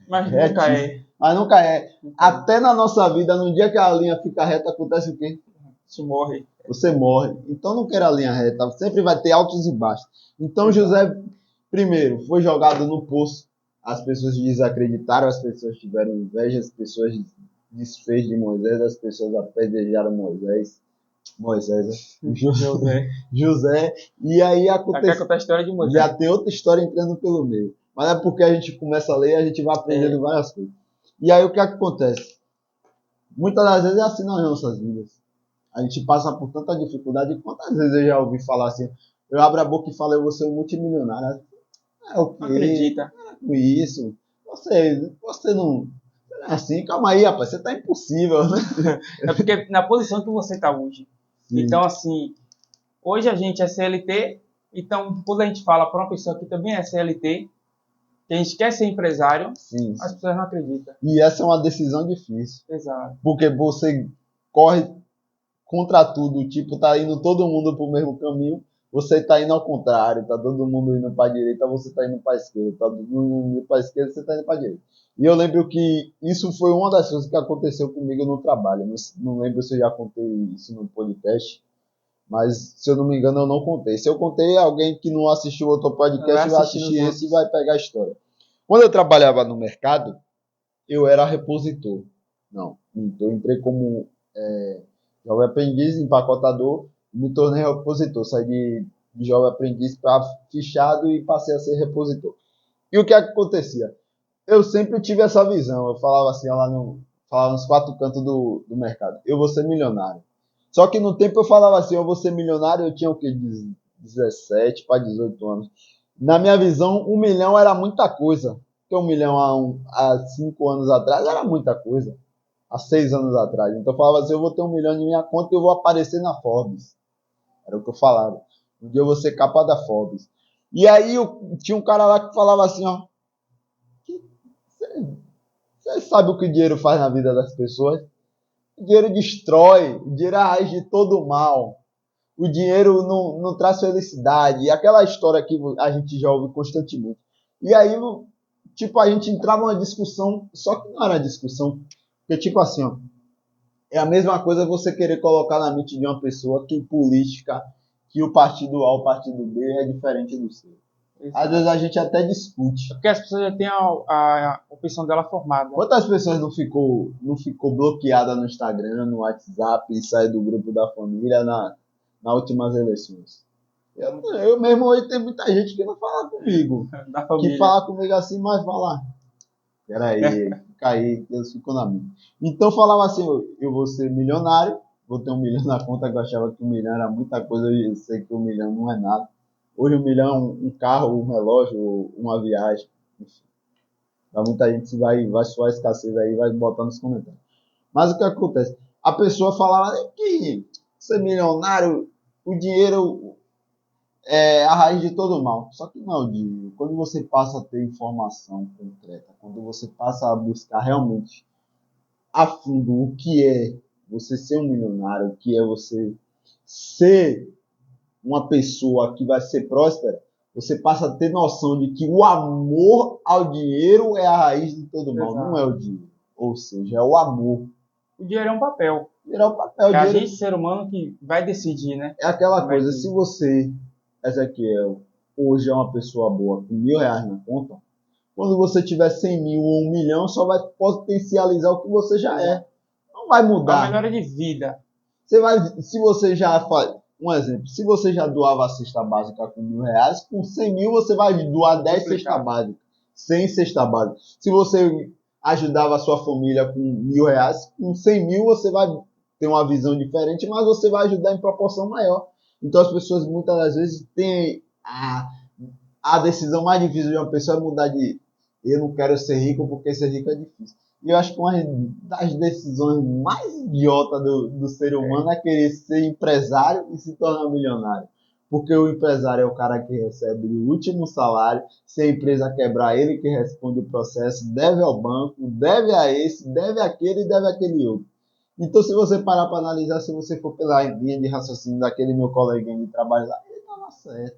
Mas nunca é. Mas nunca é. Até na nossa vida, no dia que a linha fica reta, acontece o quê? Você morre. Você morre. Então não queira a linha reta. Sempre vai ter altos e baixos. Então José, primeiro, foi jogado no poço. As pessoas desacreditaram, as pessoas tiveram inveja, as pessoas desfez de Moisés, as pessoas apedrejaram José. E aí aconteceu. A história de Moisés. Já tem outra história entrando pelo meio. Mas é porque a gente começa a ler e a gente vai aprendendo várias coisas. E aí o que acontece? Muitas das vezes é assim nas nossas vidas. A gente passa por tanta dificuldade. Quantas vezes eu já ouvi falar assim, eu abro a boca e falo, eu vou ser um multimilionário. É o quê? Acredita. Com isso. Você não é assim, calma aí, rapaz, você tá impossível, né? É porque na posição que você tá hoje. Sim. Então, assim, hoje a gente é CLT, então quando a gente fala para uma pessoa que também é CLT, que a gente quer ser empresário, sim. As pessoas não acreditam. E essa é uma decisão difícil. Exato. Porque você corre contra tudo, tipo, tá indo todo mundo pro mesmo caminho, você tá indo ao contrário, tá todo mundo indo para a direita, você tá indo para a esquerda, tá todo mundo indo para a esquerda, você tá indo para a direita. E eu lembro que isso foi uma das coisas que aconteceu comigo no trabalho. Não lembro se eu já contei isso no podcast, mas se eu não me engano eu não contei. Se eu contei, alguém que não assistiu outro podcast vai assistir esse e vai pegar a história. Quando eu trabalhava no mercado, eu era repositor. Não, eu entrei como jovem aprendiz, empacotador, e me tornei repositor. Saí de jovem aprendiz para fichado e passei a ser repositor. E o que acontecia? Eu sempre tive essa visão. Eu falava assim, falava nos quatro cantos do mercado. Eu vou ser milionário. Só que no tempo eu falava assim, eu vou ser milionário, eu tinha o quê? 17 para 18 anos. Na minha visão, 1 milhão era muita coisa. Porque 1 milhão há 5 anos atrás era muita coisa. Há 6 anos atrás. Então eu falava assim, eu vou ter 1 milhão em minha conta e eu vou aparecer na Forbes. Era o que eu falava. Um dia eu vou ser capa da Forbes. E aí tinha um cara lá que falava assim, ó. Você sabe o que o dinheiro faz na vida das pessoas? O dinheiro destrói, o dinheiro é a raiz de todo o mal. O dinheiro não traz felicidade. E aquela história que a gente já ouve constantemente. E aí, tipo, a gente entrava numa discussão, só que não era discussão. Porque, tipo assim, ó, é a mesma coisa você querer colocar na mente de uma pessoa que em política, que o partido A, o partido B é diferente do seu. Às vezes a gente até discute. Porque as pessoas já têm a opção dela formada. Quantas pessoas não ficou bloqueada no Instagram, no WhatsApp e saiu do grupo da família nas últimas eleições? Eu mesmo hoje tem muita gente que não fala comigo. Da família. Que fala comigo assim, mas fala. Peraí, fica aí, Deus ficou na minha. Então falava assim, eu vou ser milionário, vou ter 1 milhão na conta, que eu achava que 1 milhão era muita coisa, hoje eu sei que 1 milhão não é nada. Hoje 1 milhão é um carro, um relógio, uma viagem, enfim. Pra muita gente vai suar a escassez aí, vai botar nos comentários. Mas o que acontece? A pessoa falava que ser milionário, o dinheiro é a raiz de todo mal. Só que não, Dinho. Quando você passa a ter informação concreta, quando você passa a buscar realmente a fundo o que é você ser um milionário, o que é você ser uma pessoa que vai ser próspera, você passa a ter noção de que o amor ao dinheiro é a raiz de todo mal, Exato. não é o dinheiro. Ou seja, é o amor. O dinheiro é um papel. O dinheiro é o papel. É a dinheiro gente, ser humano, que vai decidir, né? é aquela Vai coisa, decidir. se você, Ezequiel, hoje é uma pessoa boa com R$ 1.000 na conta, quando você tiver 100 mil ou 1 milhão, só vai potencializar o que você já é. Não vai A mudar. melhora de vida. Se você já faz, um exemplo, se você já doava a cesta básica com R$ 1.000, com 100 mil você vai doar 10 cestas básicas, 100 cestas básicas. Se você ajudava a sua família com R$ 1.000, com 100 mil você vai ter uma visão diferente, mas você vai ajudar em proporção maior. Então as pessoas muitas das vezes têm a decisão mais difícil de uma pessoa é mudar de eu não quero ser rico porque ser rico é difícil. E eu acho que uma das decisões mais idiotas do ser humano é querer ser empresário e se tornar milionário. Porque o empresário é o cara que recebe o último salário, se a empresa quebrar, ele que responde o processo, deve ao banco, deve a esse, deve àquele e deve àquele outro. Então, se você parar para analisar, se você for pela linha de raciocínio daquele meu coleguinha de trabalho lá, ele estava certo.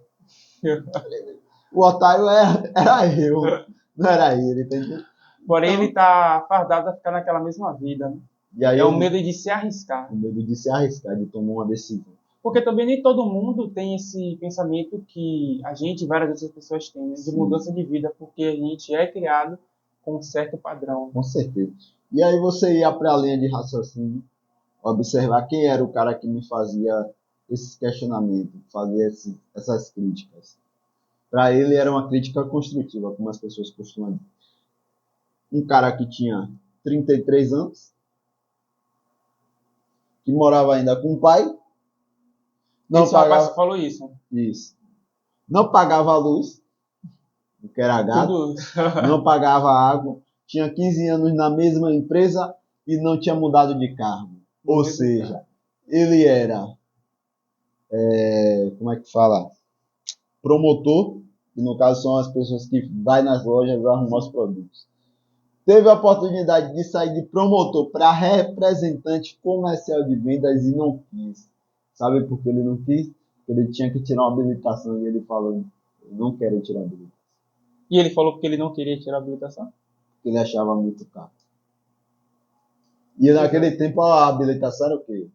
O otário era eu, não era ele, entendeu? Porém, Então, ele tá fardado a ficar naquela mesma vida, né? E aí É o medo de se arriscar. O medo de se arriscar, de tomar uma decisão. Porque também nem todo mundo tem esse pensamento que a gente e várias outras pessoas têm, né? De Sim. mudança de vida, porque a gente é criado com um certo padrão. Com certeza. E aí você ia para a linha de raciocínio, observar quem era o cara que me fazia esses questionamentos, fazia essas críticas. Para ele era uma crítica construtiva, como as pessoas costumam dizer. Um cara que tinha 33 anos, que morava ainda com o pai, não Esse rapaz pagava que falou isso. isso, não pagava a luz, que era gato, não pagava água, tinha 15 anos na mesma empresa e não tinha mudado de cargo. Ou seja, ele era, como é que fala? Promotor, que no caso são as pessoas que vai nas lojas arrumar os produtos. Teve a oportunidade de sair de promotor para representante comercial de vendas e não quis. Sabe por que ele não quis? Porque ele tinha que tirar uma habilitação e ele falou, eu não quero tirar a habilitação. E ele falou que ele não queria tirar a habilitação? Porque ele achava muito caro. E naquele tempo a habilitação era o quê?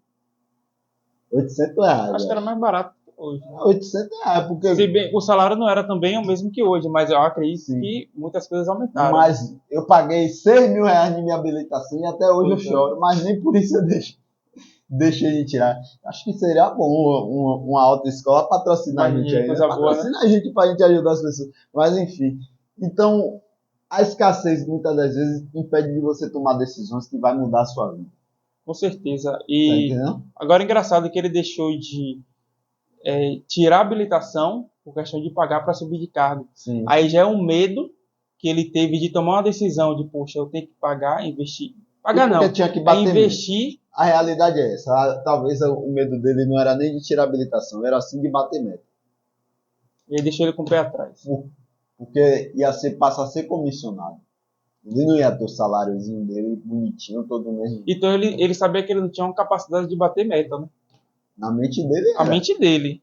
R$ 800. Acho que era mais barato. hoje. Né? 800 reais, porque... Se bem, o salário não era também o mesmo que hoje, mas eu acredito Sim. que muitas coisas aumentaram. Mas eu paguei 6 mil reais de minha habilitação e até hoje Pois eu choro, mas nem por isso eu deixei de tirar. Acho que seria bom uma autoescola patrocinar a gente aí. Coisa boa, Patrocina a gente pra gente ajudar as pessoas. Mas enfim. Então, a escassez muitas das vezes impede de você tomar decisões que vai mudar a sua vida. Com certeza. Tá E entendendo? agora engraçado que ele deixou de tirar a habilitação por questão de pagar para subir de cargo. Sim. Aí já é um medo que ele teve de tomar uma decisão de, poxa, eu tenho que pagar, investir. Pagar não, Tinha que bater investir. meta. A realidade é essa. Talvez o medo dele não era nem de tirar a habilitação, era assim de bater meta. E aí deixou ele com o pé atrás. Porque passa a ser comissionado. Ele não ia ter o saláriozinho dele bonitinho todo mês. Então ele sabia que ele não tinha uma capacidade de bater meta, né? Na mente dele era. A mente dele.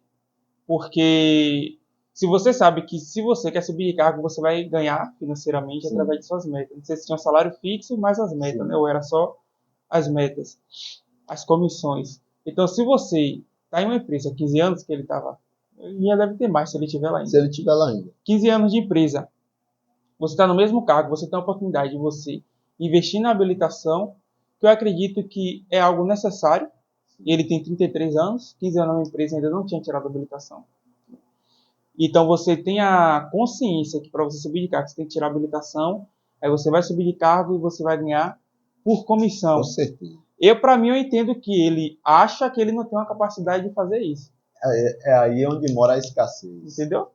Porque se você sabe que se você quer subir de cargo, você vai ganhar financeiramente Sim. através de suas metas. Não sei se tinha um salário fixo mais as metas, Sim. né? Ou era só as metas, as comissões. Então, se você está em uma empresa há 15 anos que ele estava, ele já deve ter mais se ele estiver lá ainda. Se ele estiver lá ainda. 15 anos de empresa, você está no mesmo cargo, você tem a oportunidade de você investir na habilitação, que eu acredito que é algo necessário. Ele tem 33 anos, 15 anos na empresa ainda não tinha tirado a habilitação. Então você tem a consciência que para você subir de cargo você tem que tirar a habilitação, aí você vai subir de cargo e você vai ganhar por comissão. Com certeza. Para mim, eu entendo que ele acha que ele não tem uma capacidade de fazer isso. É aí onde mora a escassez. Entendeu?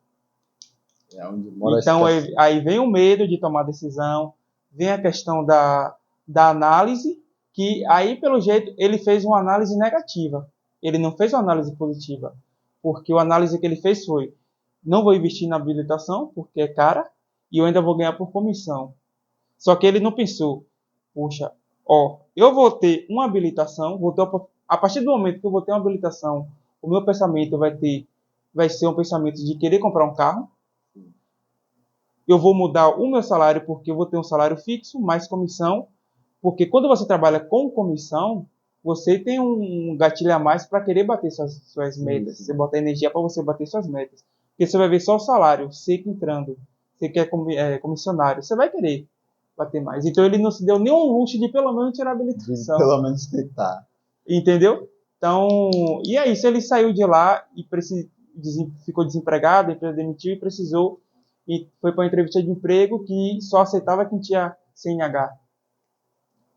É onde mora então a escassez. aí vem o medo de tomar decisão, vem a questão da análise, que aí, pelo jeito, ele fez uma análise negativa. Ele não fez uma análise positiva. Porque a análise que ele fez foi: não vou investir na habilitação, porque é cara, e eu ainda vou ganhar por comissão. Só que ele não pensou: puxa, eu vou ter uma habilitação, a partir do momento que eu vou ter uma habilitação, o meu pensamento vai ser um pensamento de querer comprar um carro. Eu vou mudar o meu salário porque eu vou ter um salário fixo, mais comissão. Porque quando você trabalha com comissão, você tem um gatilho a mais para querer bater suas metas. Você bota energia para você bater suas metas. Porque você vai ver só o salário, seco entrando. Você quer comissionário, você vai querer bater mais. Então ele não se deu nenhum luxo de pelo menos tirar a habilitação. Pelo menos tentar. Entendeu? Então, e aí, se ele saiu de lá e ficou desempregado, a empresa demitiu e precisou, e foi para uma entrevista de emprego que só aceitava quem tinha CNH.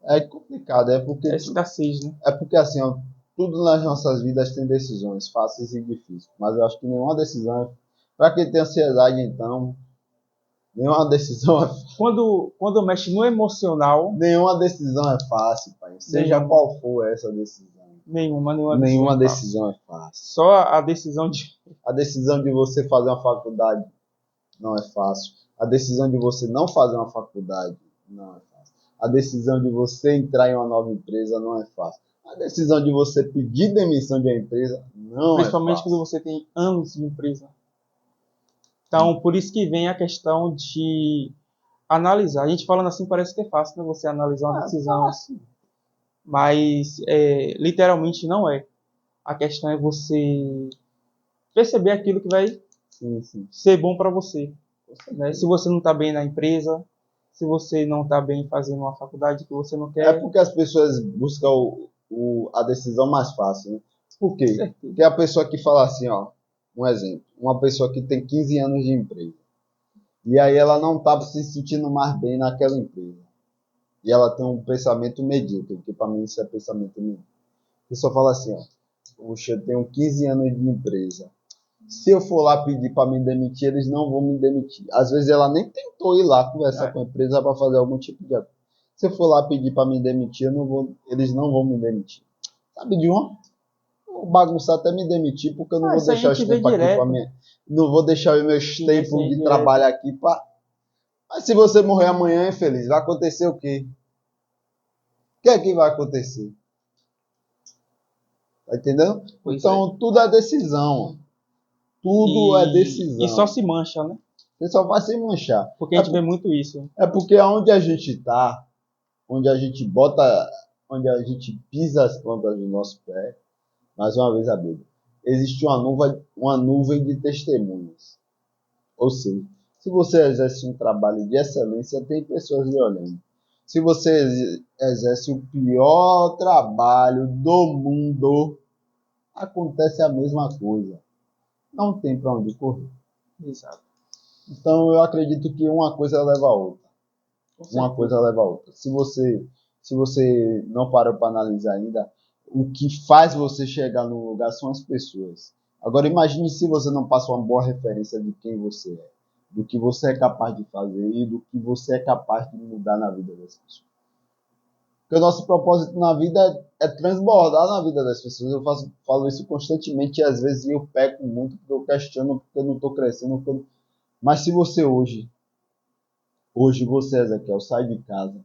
É complicado, é porque... É escassez, né? É porque assim, ó, tudo nas nossas vidas tem decisões fáceis e difíceis. Mas eu acho que nenhuma decisão... Para quem tem ansiedade, então... Nenhuma decisão é fácil. Quando mexe no emocional... Nenhuma decisão é fácil, pai. Seja qual for essa decisão. Nenhuma decisão é fácil. Só a decisão de... A decisão de você fazer uma faculdade não é fácil. A decisão de você não fazer uma faculdade não é fácil. A decisão de você entrar em uma nova empresa não é fácil. A decisão de você pedir demissão de uma empresa não é fácil. Principalmente quando você tem anos de empresa. Então, por isso que vem a questão de analisar. A gente falando assim parece que é fácil, né? Você analisar uma decisão. Fácil. Mas literalmente não é. A questão é você perceber aquilo que vai ser bom para você. Né? Se você não está bem na empresa, se você não está bem fazendo uma faculdade que você não quer... É porque as pessoas buscam a decisão mais fácil, né? Por quê? Porque a pessoa que fala assim, ó, um exemplo, uma pessoa que tem 15 anos de empresa, e aí ela não está se sentindo mais bem naquela empresa, e ela tem um pensamento medíocre, porque para mim isso é pensamento medíocre. A pessoa fala assim, ó, puxa, eu tenho 15 anos de empresa, se eu for lá pedir para me demitir, eles não vão me demitir. Às vezes ela nem tentou ir lá conversar com a empresa para fazer algum tipo de acordo. Se eu for lá pedir para me demitir, eles não vão me demitir. Sabe de uma? Vou bagunçar até me demitir, porque eu não vou deixar os tempos aqui para mim. Não vou deixar os meus tempos de trabalho aqui para... Mas se você morrer amanhã, infeliz, vai acontecer o quê? O que é que vai acontecer? Tá entendendo? Então, tudo é decisão. Tudo é decisão. E só se mancha, né? Você só vai se manchar. Porque a gente vê muito isso. É porque onde a gente tá, onde a gente bota, onde a gente pisa as plantas do nosso pé, mais uma vez a Bíblia, existe uma nuvem de testemunhas. Ou seja, se você exerce um trabalho de excelência, tem pessoas lhe olhando. Se você exerce o pior trabalho do mundo, acontece a mesma coisa. Não tem para onde correr. Exato. Então, eu acredito que uma coisa leva a outra. Uma coisa leva a outra. Se você não parou para analisar ainda, o que faz você chegar no lugar são as pessoas. Agora, imagine se você não passa uma boa referência de quem você é, do que você é capaz de fazer e do que você é capaz de mudar na vida das pessoas. Porque o nosso propósito na vida é transbordar na vida das pessoas. Eu falo isso constantemente e às vezes eu peco muito porque eu questiono, porque eu não estou crescendo. Mas se você hoje você, Ezequiel, sai de casa,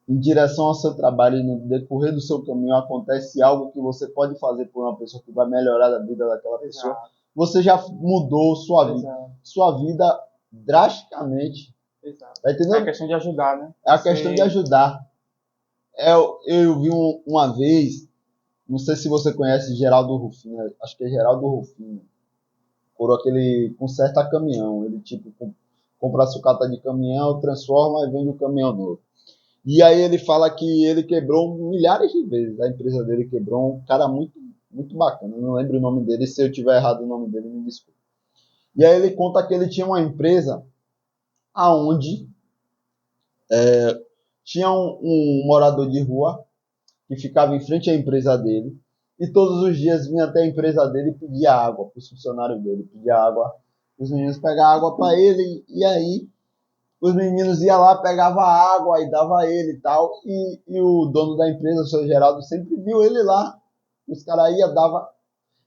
em direção ao seu trabalho e no decorrer do seu caminho acontece algo que você pode fazer por uma pessoa que vai melhorar a vida daquela pessoa, você já mudou sua vida drasticamente. Exato. Tá entendendo? É a questão de ajudar, né? É a questão de ajudar. Eu vi uma vez, não sei se você conhece Geraldo Rufino, acho que é Geraldo Rufino, por aquele conserta caminhão, ele tipo compra a sucata de caminhão, transforma e vende o caminhão novo. E aí ele fala que ele quebrou milhares de vezes, a empresa dele quebrou, um cara muito, muito bacana, eu não lembro o nome dele, se eu tiver errado o nome dele, me desculpe. E aí ele conta que ele tinha uma empresa aonde tinha um morador de rua que ficava em frente à empresa dele e todos os dias vinha até a empresa dele e pedia água para os funcionários dele, pedia água, os meninos pegavam água para ele e aí os meninos iam lá, pegavam água e dava a ele e tal, e o dono da empresa, o seu Geraldo, sempre viu ele lá, os caras iam, dava.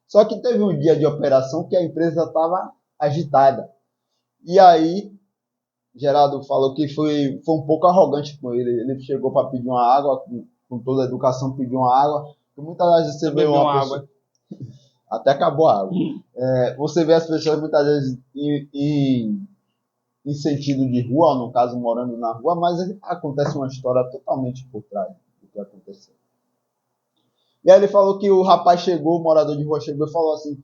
Só que teve um dia de operação que a empresa estava agitada, e aí Geraldo falou que foi um pouco arrogante com ele chegou para pedir uma água, com toda a educação pediu uma água, e muitas vezes você vê uma pessoa... Água. Até acabou a água. Você vê as pessoas muitas vezes em sentido de rua, ou no caso morando na rua, mas acontece uma história totalmente por trás do que aconteceu. E aí ele falou que o rapaz chegou, o morador de rua chegou e falou assim: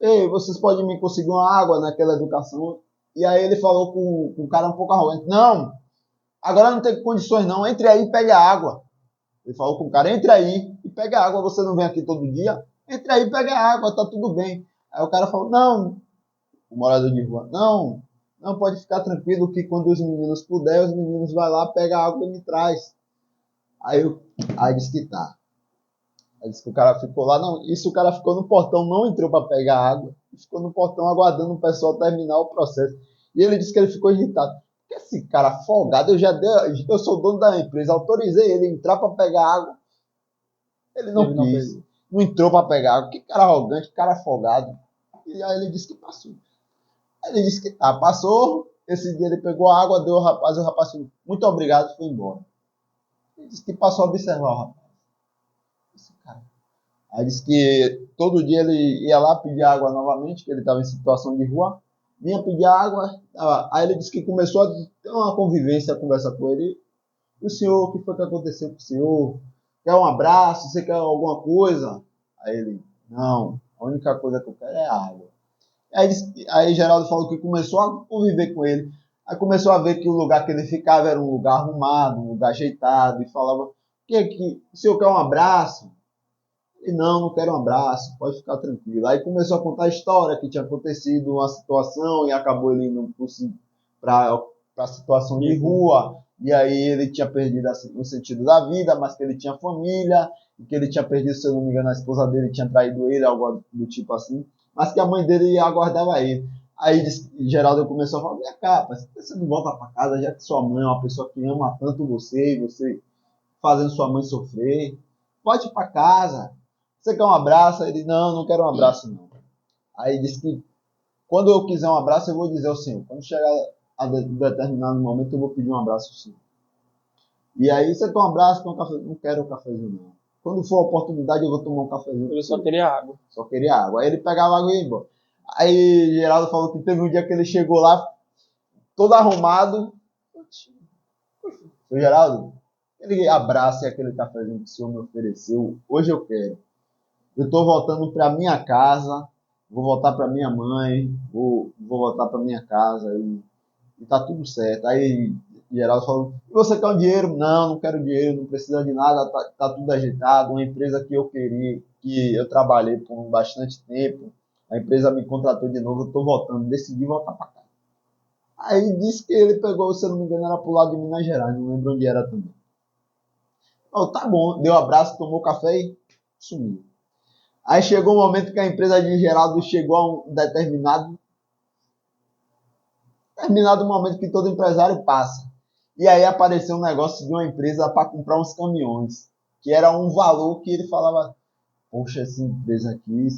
ei, vocês podem me conseguir uma água naquela educação? E aí ele falou com um cara um pouco arrogante: não, agora não tem condições não, entre aí e pegue a água. Ele falou com o cara: entre aí e pegue a água, você não vem aqui todo dia? Entre aí e pegue a água, tá tudo bem. Aí o cara falou: não, o morador de rua, não, pode ficar tranquilo que quando os meninos puderem, os meninos vão lá, pegam a água e me traz. Aí disse que tá. Aí disse que o cara ficou lá, não, isso o cara ficou no portão, não entrou para pegar água, ficou no portão aguardando o pessoal terminar o processo. E ele disse que ele ficou irritado. Porque esse cara folgado, eu sou dono da empresa, autorizei ele a entrar para pegar água. Ele não quis, não entrou para pegar água. Que cara arrogante, que cara folgado. E aí ele disse que passou. Ele disse que passou, esse dia ele pegou a água, deu ao rapaz, e o rapaz falou, muito obrigado, e foi embora. Ele disse que passou a observar o rapaz. Esse cara. Aí disse que todo dia ele ia lá pedir água novamente, que ele estava em situação de rua, vinha pedir água, aí ele disse que começou a ter uma convivência, a conversa com ele. E o senhor, o que foi que aconteceu com o senhor? Quer um abraço? Você quer alguma coisa? Aí ele, não, a única coisa que eu quero é água. Aí Geraldo falou que começou a conviver com ele. Aí começou a ver que o lugar que ele ficava era um lugar arrumado, um lugar ajeitado. E falava, o senhor quer um abraço? Ele, não quero um abraço, pode ficar tranquilo. Aí começou a contar a história que tinha acontecido, uma situação, e acabou ele indo para a situação de rua. E aí ele tinha perdido o sentido da vida, mas que ele tinha família, e que ele tinha perdido, se eu não me engano, a esposa dele tinha traído ele, algo do tipo assim. Mas que a mãe dele aguardava ele. Aí Geraldo começou a falar, minha capa, você não volta para casa, já que sua mãe é uma pessoa que ama tanto você, e você fazendo sua mãe sofrer, pode ir para casa. Você quer um abraço? Ele, não quero um abraço não. Aí disse que quando eu quiser um abraço, eu vou dizer ao senhor. Quando chegar a determinado momento, eu vou pedir um abraço ao senhor. E aí, você quer um abraço, quer um café? Não quero um cafezinho não. Quando for a oportunidade, eu vou tomar um cafezinho. Ele só queria água. Só queria água. Aí ele pegava água e ia embora. Aí Geraldo falou que teve um dia que ele chegou lá, todo arrumado. Seu Geraldo, aquele abraço e aquele cafezinho que o senhor me ofereceu, hoje eu quero. eu estou voltando para minha casa, vou voltar para minha mãe, vou voltar para minha casa e tá tudo certo. Aí Geraldo falou, e você quer um dinheiro? Não, não quero dinheiro, não precisa de nada, tá tudo ajeitado. Uma empresa que eu queria, que eu trabalhei por bastante tempo, a empresa me contratou de novo, eu estou voltando, decidi voltar para cá. Aí disse que ele pegou, se eu não me engano, era pro lado de Minas Gerais, não lembro onde era também. Oh, tá bom, deu um abraço, tomou café e sumiu. Aí chegou um momento que a empresa de Geraldo chegou a um determinado momento que todo empresário passa. E aí apareceu um negócio de uma empresa para comprar uns caminhões, que era um valor que ele falava, poxa, essa empresa aqui,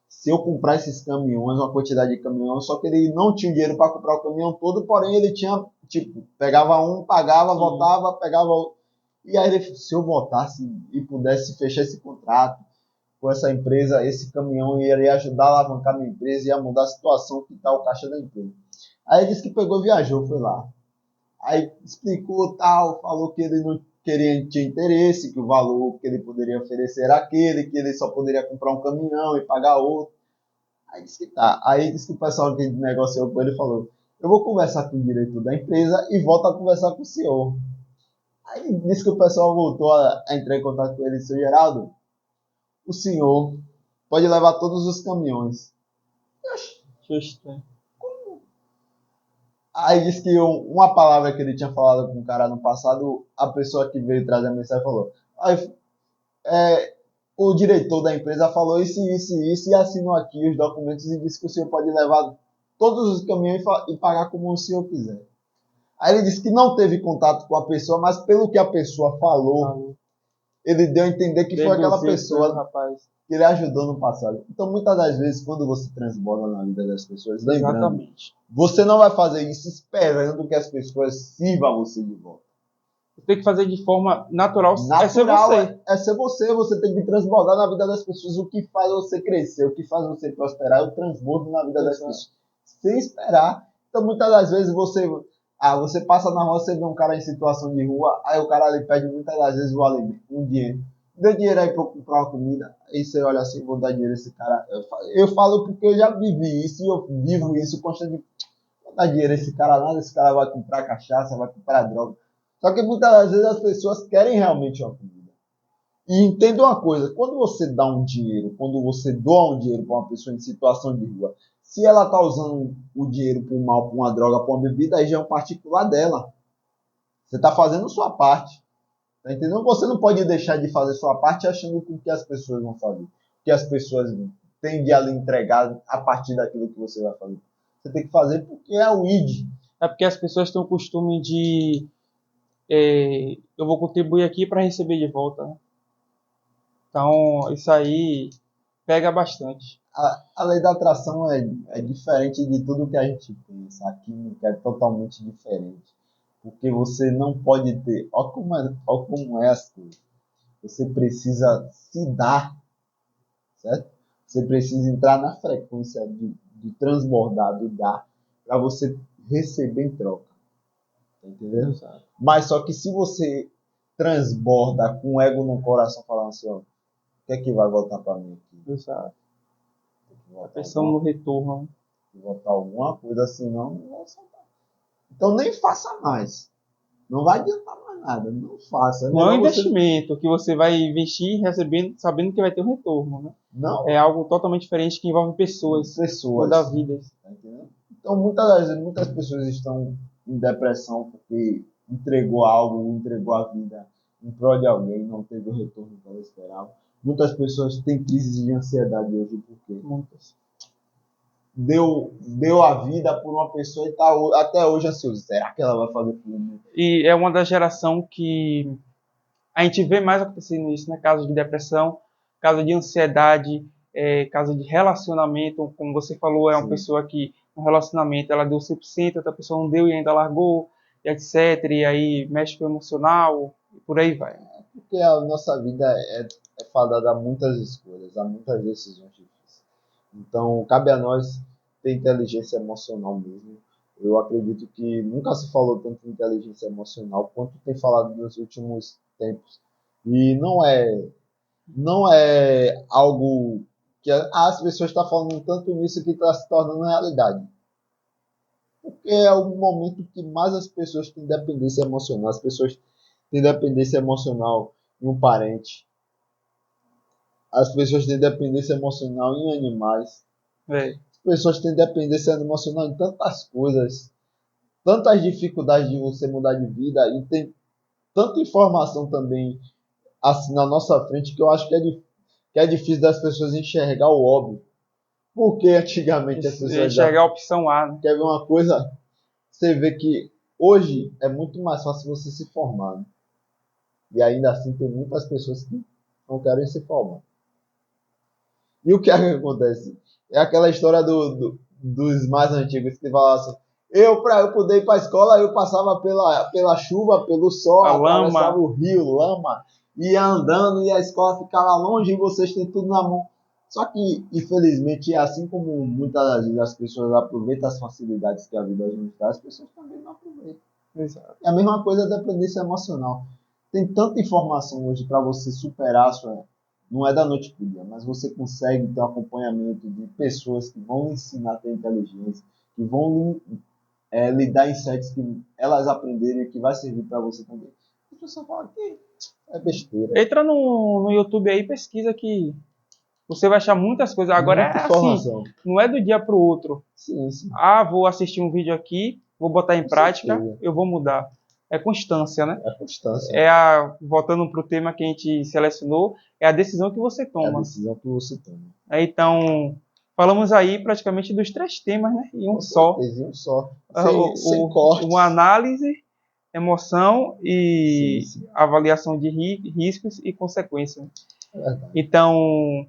se eu comprar esses caminhões, uma quantidade de caminhões, só que ele não tinha dinheiro para comprar o caminhão todo, porém ele tinha, tipo, pegava um, pagava, voltava, pegava outro. E aí ele, se eu voltasse e pudesse fechar esse contrato com essa empresa, esse caminhão iria ajudar a alavancar minha empresa, ia mudar a situação que está o caixa da empresa. Aí ele disse que pegou e viajou, foi lá. Aí explicou tal, falou que ele não tinha interesse, que o valor que ele poderia oferecer era aquele, que ele só poderia comprar um caminhão e pagar outro. Aí disse que tá. Aí disse que o pessoal que negociou com ele falou, eu vou conversar com o diretor da empresa e volto a conversar com o senhor. Aí disse que o pessoal voltou a entrar em contato com ele e disse, Geraldo, o senhor pode levar todos os caminhões. Justo. Aí disse que uma palavra que ele tinha falado com o cara no passado, a pessoa que veio trazer a mensagem falou. Aí, o diretor da empresa falou isso, e assinou aqui os documentos e disse que o senhor pode levar todos os caminhões e pagar como o senhor quiser. Aí ele disse que não teve contato com a pessoa, mas pelo que a pessoa falou, ele deu a entender que foi aquela pessoa que ele ajudou no passado. Então, muitas das vezes, quando você transborda na vida das pessoas, lembrando, você não vai fazer isso esperando que as pessoas sirvam a você de volta. Você tem que fazer de forma natural, é ser você. É ser você, você tem que transbordar na vida das pessoas. O que faz você crescer, o que faz você prosperar é o transbordo na vida das pessoas. Sem esperar. Então, muitas das vezes, você passa na rua, você vê um cara em situação de rua, aí o cara lhe pede muitas das vezes um dinheiro. Dê dinheiro aí para eu comprar uma comida. Aí você olha assim, vou dar dinheiro a esse cara. Eu falo porque eu já vivi isso e eu vivo isso constantemente. Vou dar dinheiro a esse cara nada, esse cara vai comprar cachaça, vai comprar droga. Só que muitas das vezes as pessoas querem realmente uma comida. E entenda uma coisa, quando você dá um dinheiro, quando você doa um dinheiro para uma pessoa em situação de rua, se ela está usando o dinheiro para um mal, para uma droga, para uma bebida, aí já é um particular dela. Você está fazendo sua parte. Tá entendendo? Você não pode deixar de fazer sua parte achando que as pessoas vão fazer. Que as pessoas têm de ali entregar a partir daquilo que você vai fazer. Você tem que fazer porque é o ID. É porque as pessoas têm o costume de eu vou contribuir aqui para receber de volta, né? Então, isso aí pega bastante. A lei da atração é diferente de tudo que a gente pensa. A química é totalmente diferente. Porque você não pode ter... Olha como é as coisas. Você precisa se dar, certo? Você precisa entrar na frequência de transbordar, do dar, para você receber em troca. Tá entendendo? Exato. Mas só que se você transborda com o ego no coração, falando assim, ó, o que é que vai voltar para mim aqui? Exato. A pensão no retorno. Voltar alguma coisa assim, não vai soltar. Então nem faça mais. Não vai adiantar mais nada. Não faça. Não é um investimento que você vai investir recebendo, sabendo que vai ter um retorno, né? Não. É algo totalmente diferente que envolve pessoas. Toda a vida. Tá entendendo? Então muitas pessoas estão em depressão porque entregou algo, entregou a vida em prol de alguém, não teve o retorno que ela esperava. Muitas pessoas têm crises de ansiedade hoje porque muitas. Deu a vida por uma pessoa e está até hoje ansioso. Será que ela vai fazer por mim? E é uma da geração que a gente vê mais acontecendo isso, né? Casos de depressão, casos de ansiedade, casos de relacionamento, como você falou, é uma pessoa que no relacionamento ela deu 100%, outra pessoa não deu e ainda largou, e etc. E aí mexe com o emocional, e por aí vai. Porque a nossa vida é fadada a muitas escolhas, a muitas decisões difíceis. Então, cabe a nós ter inteligência emocional mesmo. Eu acredito que nunca se falou tanto em inteligência emocional quanto tem falado nos últimos tempos. E não é não é algo que as pessoas estão falando tanto nisso que está se tornando realidade. Porque é o momento que mais as pessoas têm dependência emocional. As pessoas têm dependência emocional em um parente. As pessoas têm dependência emocional em animais. É. As pessoas têm dependência emocional em tantas coisas. Tantas dificuldades de você mudar de vida. E tem tanta informação também assim na nossa frente que eu acho que é difícil das pessoas enxergar o óbvio. Porque antigamente as pessoas Enxergar a opção A, né? quer ver uma coisa, você vê que hoje é muito mais fácil você se formar. Né? E ainda assim tem muitas pessoas que não querem se formar. E o que é que acontece? É aquela história dos mais antigos que falavam assim, para eu poder ir para a escola, eu passava pela chuva, pelo sol, A atravessava lama. o rio, lama, ia andando e a escola ficava longe e vocês têm tudo na mão. Só que, infelizmente, assim como muitas vezes as pessoas aproveitam as facilidades que a vida nos dá, as pessoas também não aproveitam. Exato. É a mesma coisa da dependência emocional. Tem tanta informação hoje para você superar a sua. Não é da noite para o dia, mas você consegue ter um acompanhamento de pessoas que vão lhe ensinar a ter inteligência, que vão lhe dar insights que elas aprenderam e que vai servir para você também. A pessoa fala que é besteira. Entra no YouTube aí, pesquisa que você vai achar muitas coisas. Agora Muita é informação. assim, não é do dia para o outro. Sim, sim. Ah, vou assistir um vídeo aqui, vou botar em Com prática, certeza. eu vou mudar. É constância, né? É a constância. Voltando para o tema que a gente selecionou, é a decisão que você É a toma. decisão que você toma. Então, falamos aí praticamente dos 3 temas, né? E um Com só. certeza, um só. Sem cortes. uma análise, emoção e Sim, sim. avaliação de riscos e consequências. É verdade. Então,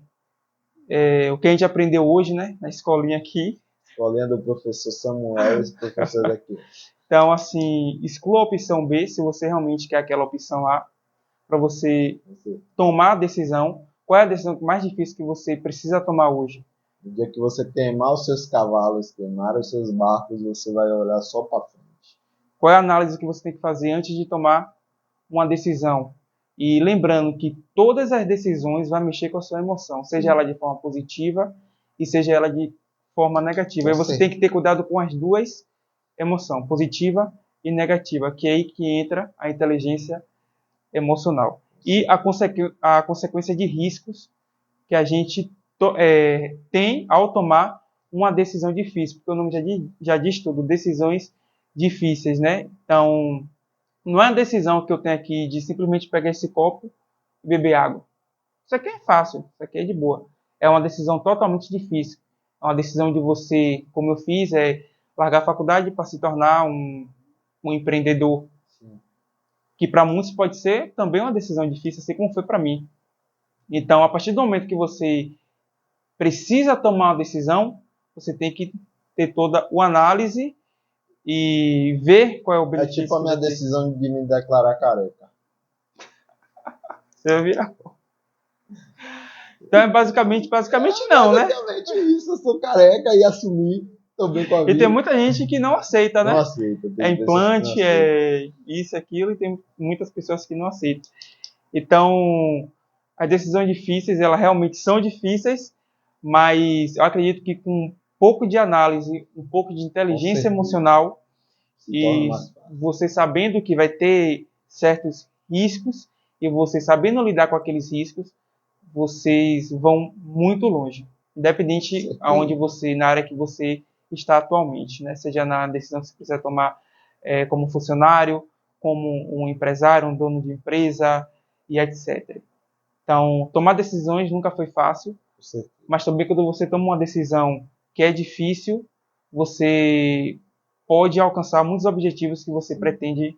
o que a gente aprendeu hoje, né? Na escolinha aqui. Escolinha do professor Samuel, esse professor daqui. Então, assim, exclua a opção B se você realmente quer aquela opção A, para você tomar a decisão. Qual é a decisão mais difícil que você precisa tomar hoje? No dia que você queimar os seus cavalos, queimar os seus barcos, você vai olhar só para frente. Qual é a análise que você tem que fazer antes de tomar uma decisão? E lembrando que todas as decisões vão mexer com a sua emoção, seja ela de forma positiva e seja ela de forma negativa. E você tem que ter cuidado com as duas emoções, positiva e negativa, que é aí que entra a inteligência emocional. E a consequência de riscos que a gente tem ao tomar uma decisão difícil, porque o nome já diz tudo, decisões difíceis, né? Então, não é uma decisão que eu tenho aqui de simplesmente pegar esse copo e beber água. Isso aqui é fácil, isso aqui é de boa. É uma decisão totalmente difícil. É uma decisão de você, como eu fiz, largar a faculdade para se tornar um empreendedor. Sim. Que para muitos pode ser também uma decisão difícil, assim como foi para mim. Então, a partir do momento que você precisa tomar uma decisão, você tem que ter toda a análise e ver qual é o É benefício. tipo a minha decisão de me declarar careca. Você vira. Então é basicamente não, né? Basicamente isso, eu sou careca e assumi, tô bem com a vida. E tem muita gente que não aceita, né? Não aceita. É implante, é isso, aquilo, e tem muitas pessoas que não aceitam. Então, as decisões difíceis, elas realmente são difíceis, mas eu acredito que com um pouco de análise, um pouco de inteligência emocional e você sabendo que vai ter certos riscos e você sabendo lidar com aqueles riscos, vocês vão muito longe, independente aonde você, na área que você está atualmente, né? Seja na decisão que você quiser tomar como funcionário, como um empresário, um dono de empresa e etc. Então, tomar decisões nunca foi fácil, mas também quando você toma uma decisão que é difícil, você pode alcançar muitos objetivos que você pretende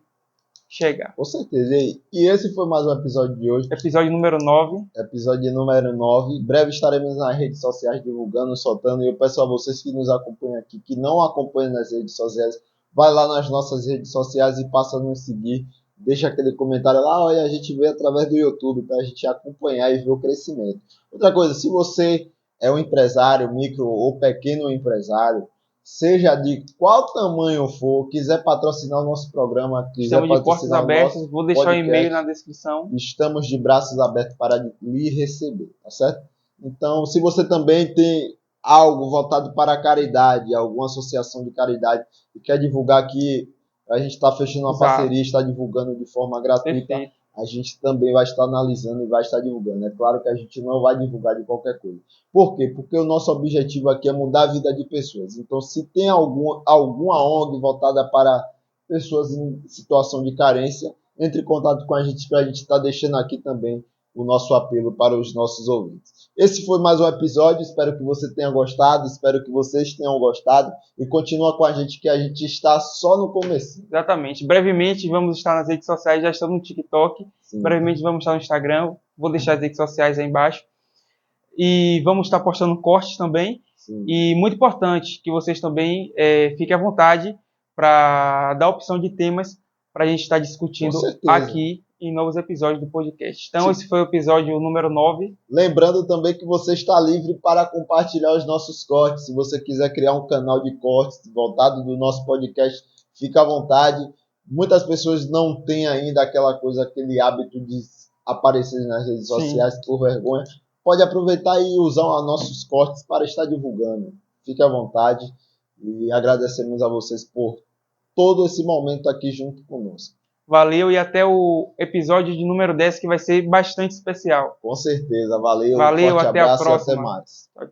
chegar. Com certeza. E esse foi mais um episódio de hoje. Episódio número 9. Episódio número 9. Em breve estaremos nas redes sociais divulgando, soltando. E eu peço a vocês que nos acompanham aqui, que não acompanham nas redes sociais, vai lá nas nossas redes sociais e passa a nos seguir. Deixa aquele comentário lá, olha, a gente vê através do YouTube para a gente acompanhar e ver o crescimento. Outra coisa, se você é um empresário, micro ou pequeno empresário, seja de qual tamanho for, quiser patrocinar o nosso programa, quiser Estamos de portas patrocinar o abertas. nosso Vou deixar o podcast, e-mail na descrição. estamos de braços abertos para lhe receber, tá certo? Então, se você também tem algo voltado para a caridade, alguma associação de caridade, e quer divulgar aqui, a gente está fechando uma Exato. parceria, está divulgando de forma gratuita, Perfeito. a gente também vai estar analisando e vai estar divulgando. É claro que a gente não vai divulgar de qualquer coisa. Por quê? Porque o nosso objetivo aqui é mudar a vida de pessoas. Então, se tem alguma ONG voltada para pessoas em situação de carência, entre em contato com a gente, para a gente estar deixando aqui também o nosso apelo para os nossos ouvintes. Esse foi mais um episódio, espero que você tenha gostado, espero que vocês tenham gostado e continua com a gente que a gente está só no começo. Exatamente. Brevemente vamos estar nas redes sociais, já estamos no TikTok, Sim. brevemente vamos estar no Instagram, vou deixar as redes sociais aí embaixo. E vamos estar postando cortes também. Sim. E muito importante que vocês também fiquem à vontade para dar opção de temas para a gente estar discutindo aqui em novos episódios do podcast. Então, esse foi o episódio número 9. Lembrando também que você está livre para compartilhar os nossos cortes. Se você quiser criar um canal de cortes voltado do nosso podcast, fica à vontade. Muitas pessoas não têm ainda aquele hábito de aparecer nas redes sociais por vergonha. Pode aproveitar e usar os nossos cortes para estar divulgando. Fique à vontade e agradecemos a vocês por todo esse momento aqui junto conosco. Valeu e até o episódio de número 10, que vai ser bastante especial. Com certeza, valeu. Valeu, Forte até abraço a próxima. E até mais. Tchau, tchau.